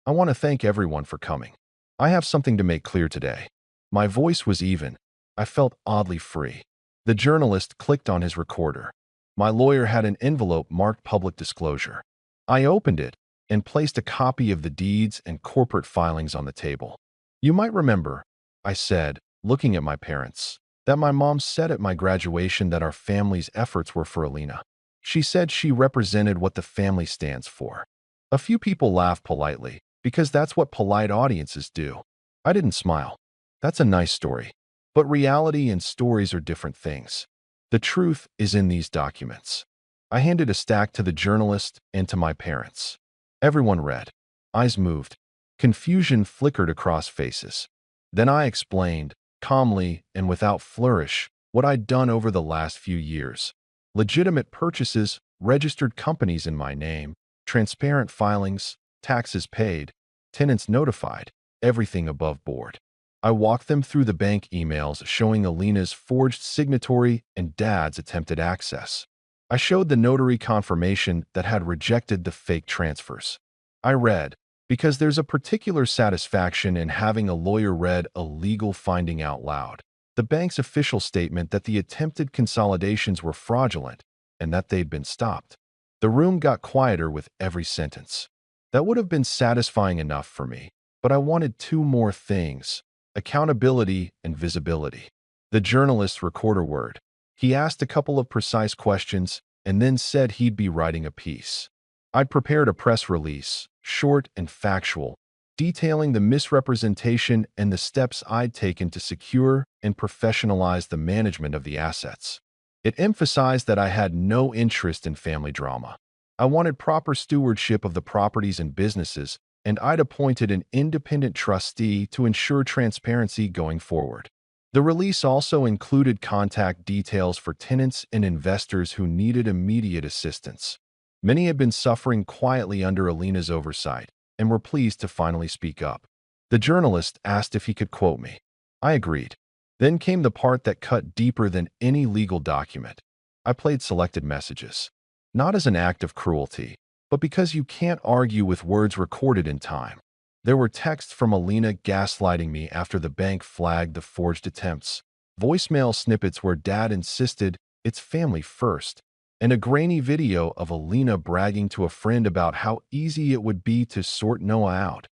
"I want to thank everyone for coming. I have something to make clear today." My voice was even. I felt oddly free. The journalist clicked on his recorder. My lawyer had an envelope marked public disclosure. I opened it and placed a copy of the deeds and corporate filings on the table. "You might remember," I said, looking at my parents, "that my mom said at my graduation that our family's efforts were for Alina. She said she represented what the family stands for." A few people laughed politely, because that's what polite audiences do. I didn't smile. That's a nice story. But reality and stories are different things. The truth is in these documents. I handed a stack to the journalist and to my parents. Everyone read. Eyes moved. Confusion flickered across faces. Then I explained, calmly and without flourish, what I'd done over the last few years. Legitimate purchases, registered companies in my name, transparent filings, taxes paid, tenants notified, everything above board. I walked them through the bank emails showing Alina's forged signatory and Dad's attempted access. I showed the notary confirmation that had rejected the fake transfers. I read, because there's a particular satisfaction in having a lawyer read a legal finding out loud, the bank's official statement that the attempted consolidations were fraudulent and that they'd been stopped. The room got quieter with every sentence. That would have been satisfying enough for me, but I wanted two more things: accountability and visibility. The journalist recorder word. He asked a couple of precise questions and then said he'd be writing a piece. I'd prepared a press release, short and factual, detailing the misrepresentation and the steps I'd taken to secure and professionalize the management of the assets. It emphasized that I had no interest in family drama. I wanted proper stewardship of the properties and businesses, and I'd appointed an independent trustee to ensure transparency going forward. The release also included contact details for tenants and investors who needed immediate assistance. Many had been suffering quietly under Alina's oversight and were pleased to finally speak up. The journalist asked if he could quote me. I agreed. Then came the part that cut deeper than any legal document. I played selected messages. Not as an act of cruelty, but because you can't argue with words recorded in time. There were texts from Alina gaslighting me after the bank flagged the forged attempts, voicemail snippets where Dad insisted it's family first, and a grainy video of Alina bragging to a friend about how easy it would be to sort Noah out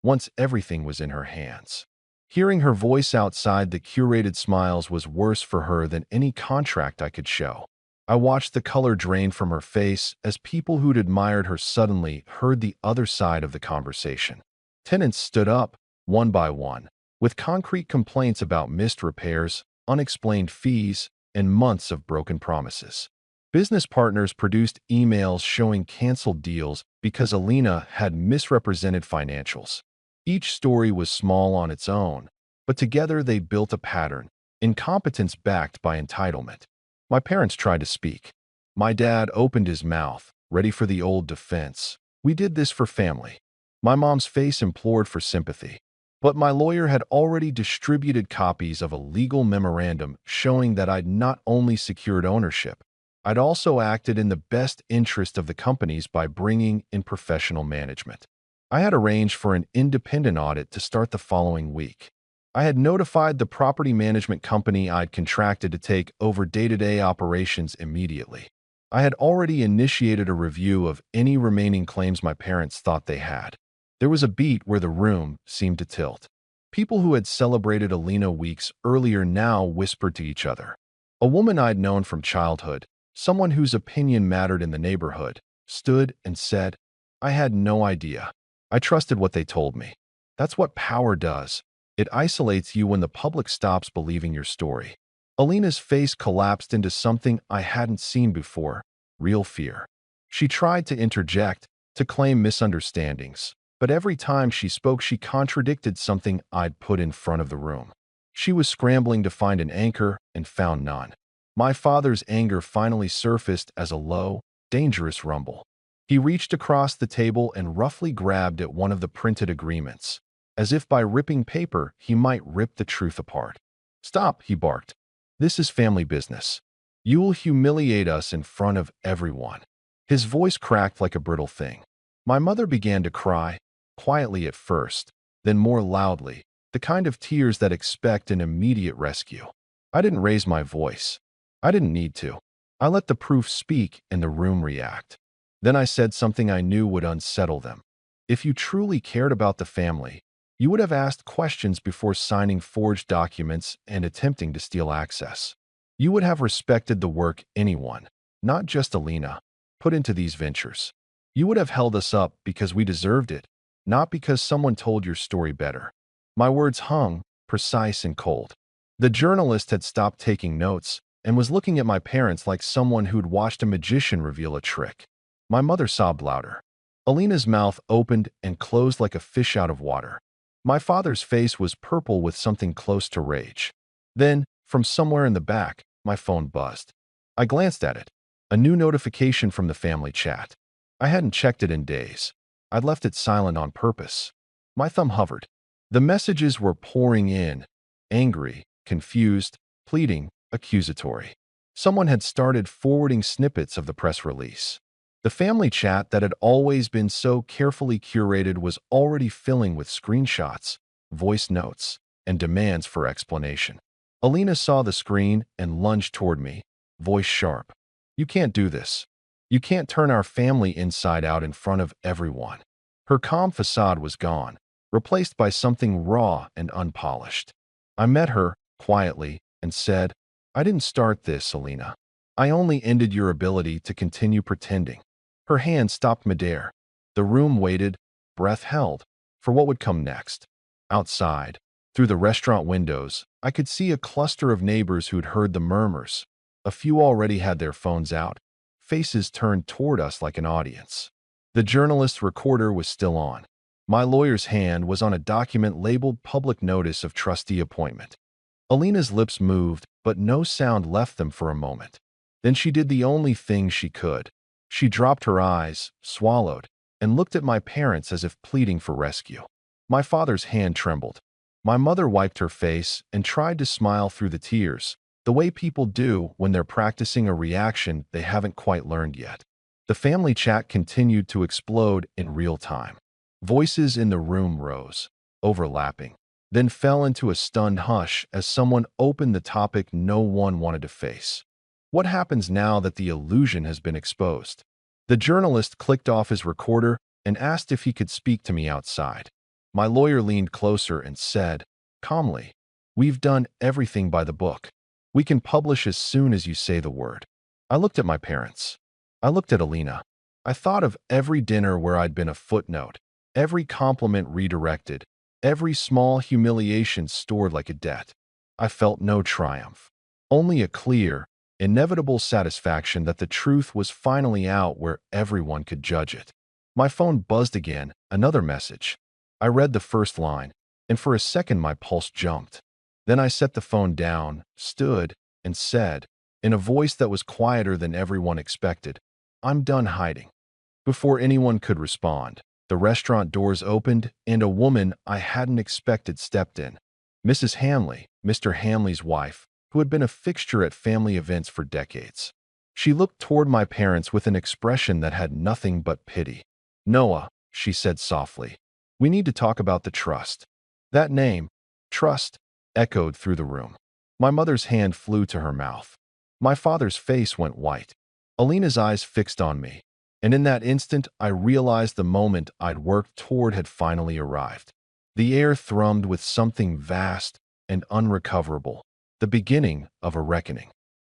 once everything was in her hands. Hearing her voice outside the curated smiles was worse for her than any contract I could show. I watched the color drain from her face as people who'd admired her suddenly heard the other side of the conversation. Tenants stood up, one by one, with concrete complaints about missed repairs, unexplained fees, and months of broken promises. Business partners produced emails showing canceled deals because Alina had misrepresented financials. Each story was small on its own, but together they built a pattern: incompetence backed by entitlement. My parents tried to speak. My dad opened his mouth, ready for the old defense. "We did this for family." My mom's face implored for sympathy. But my lawyer had already distributed copies of a legal memorandum showing that I'd not only secured ownership, I'd also acted in the best interest of the companies by bringing in professional management. I had arranged for an independent audit to start the following week. I had notified the property management company I'd contracted to take over day-to-day operations immediately. I had already initiated a review of any remaining claims my parents thought they had. There was a beat where the room seemed to tilt. People who had celebrated Alina weeks earlier now whispered to each other. A woman I'd known from childhood, someone whose opinion mattered in the neighborhood, stood and said, "I had no idea. I trusted what they told me." That's what power does. It isolates you when the public stops believing your story. Alina's face collapsed into something I hadn't seen before, real fear. She tried to interject, to claim misunderstandings, but every time she spoke she contradicted something I'd put in front of the room. She was scrambling to find an anchor and found none. My father's anger finally surfaced as a low, dangerous rumble. He reached across the table and roughly grabbed at one of the printed agreements. As if by ripping paper, he might rip the truth apart. "Stop," he barked. "This is family business. You will humiliate us in front of everyone." His voice cracked like a brittle thing. My mother began to cry, quietly at first, then more loudly, the kind of tears that expect an immediate rescue. I didn't raise my voice. I didn't need to. I let the proof speak and the room react. Then I said something I knew would unsettle them. If you truly cared about the family, you would have asked questions before signing forged documents and attempting to steal access. You would have respected the work anyone, not just Alina, put into these ventures. You would have held us up because we deserved it, not because someone told your story better. My words hung, precise and cold. The journalist had stopped taking notes and was looking at my parents like someone who'd watched a magician reveal a trick. My mother sobbed louder. Alina's mouth opened and closed like a fish out of water. My father's face was purple with something close to rage. Then, from somewhere in the back, my phone buzzed. I glanced at it. A new notification from the family chat. I hadn't checked it in days. I'd left it silent on purpose. My thumb hovered. The messages were pouring in, angry, confused, pleading, accusatory. Someone had started forwarding snippets of the press release. The family chat that had always been so carefully curated was already filling with screenshots, voice notes, and demands for explanation. Alina saw the screen and lunged toward me, voice sharp. "You can't do this. You can't turn our family inside out in front of everyone." Her calm facade was gone, replaced by something raw and unpolished. I met her, quietly, and said, "I didn't start this, Alina. I only ended your ability to continue pretending." Her hand stopped midair. The room waited, breath held, for what would come next. Outside, through the restaurant windows, I could see a cluster of neighbors who'd heard the murmurs. A few already had their phones out, faces turned toward us like an audience. The journalist's recorder was still on. My lawyer's hand was on a document labeled Public Notice of Trustee Appointment. Alina's lips moved, but no sound left them for a moment. Then she did the only thing she could. She dropped her eyes, swallowed, and looked at my parents as if pleading for rescue. My father's hand trembled. My mother wiped her face and tried to smile through the tears, the way people do when they're practicing a reaction they haven't quite learned yet. The family chat continued to explode in real time. Voices in the room rose, overlapping, then fell into a stunned hush as someone opened the topic no one wanted to face. What happens now that the illusion has been exposed? The journalist clicked off his recorder and asked if he could speak to me outside. My lawyer leaned closer and said, calmly, "We've done everything by the book. We can publish as soon as you say the word." I looked at my parents. I looked at Alina. I thought of every dinner where I'd been a footnote, every compliment redirected, every small humiliation stored like a debt. I felt no triumph, only a clear, inevitable satisfaction that the truth was finally out where everyone could judge it. My phone buzzed again, another message. I read the first line, and for a second my pulse jumped. Then I set the phone down, stood, and said, in a voice that was quieter than everyone expected, "I'm done hiding." Before anyone could respond, the restaurant doors opened and a woman I hadn't expected stepped in. Mrs. Hamley, Mr. Hamley's wife, who had been a fixture at family events for decades. She looked toward my parents with an expression that had nothing but pity. "Noah," she said softly, "we need to talk about the trust." That name, trust, echoed through the room. My mother's hand flew to her mouth. My father's face went white. Alina's eyes fixed on me, and in that instant I realized the moment I'd worked toward had finally arrived. The air thrummed with something vast and unrecoverable, the beginning of a reckoning.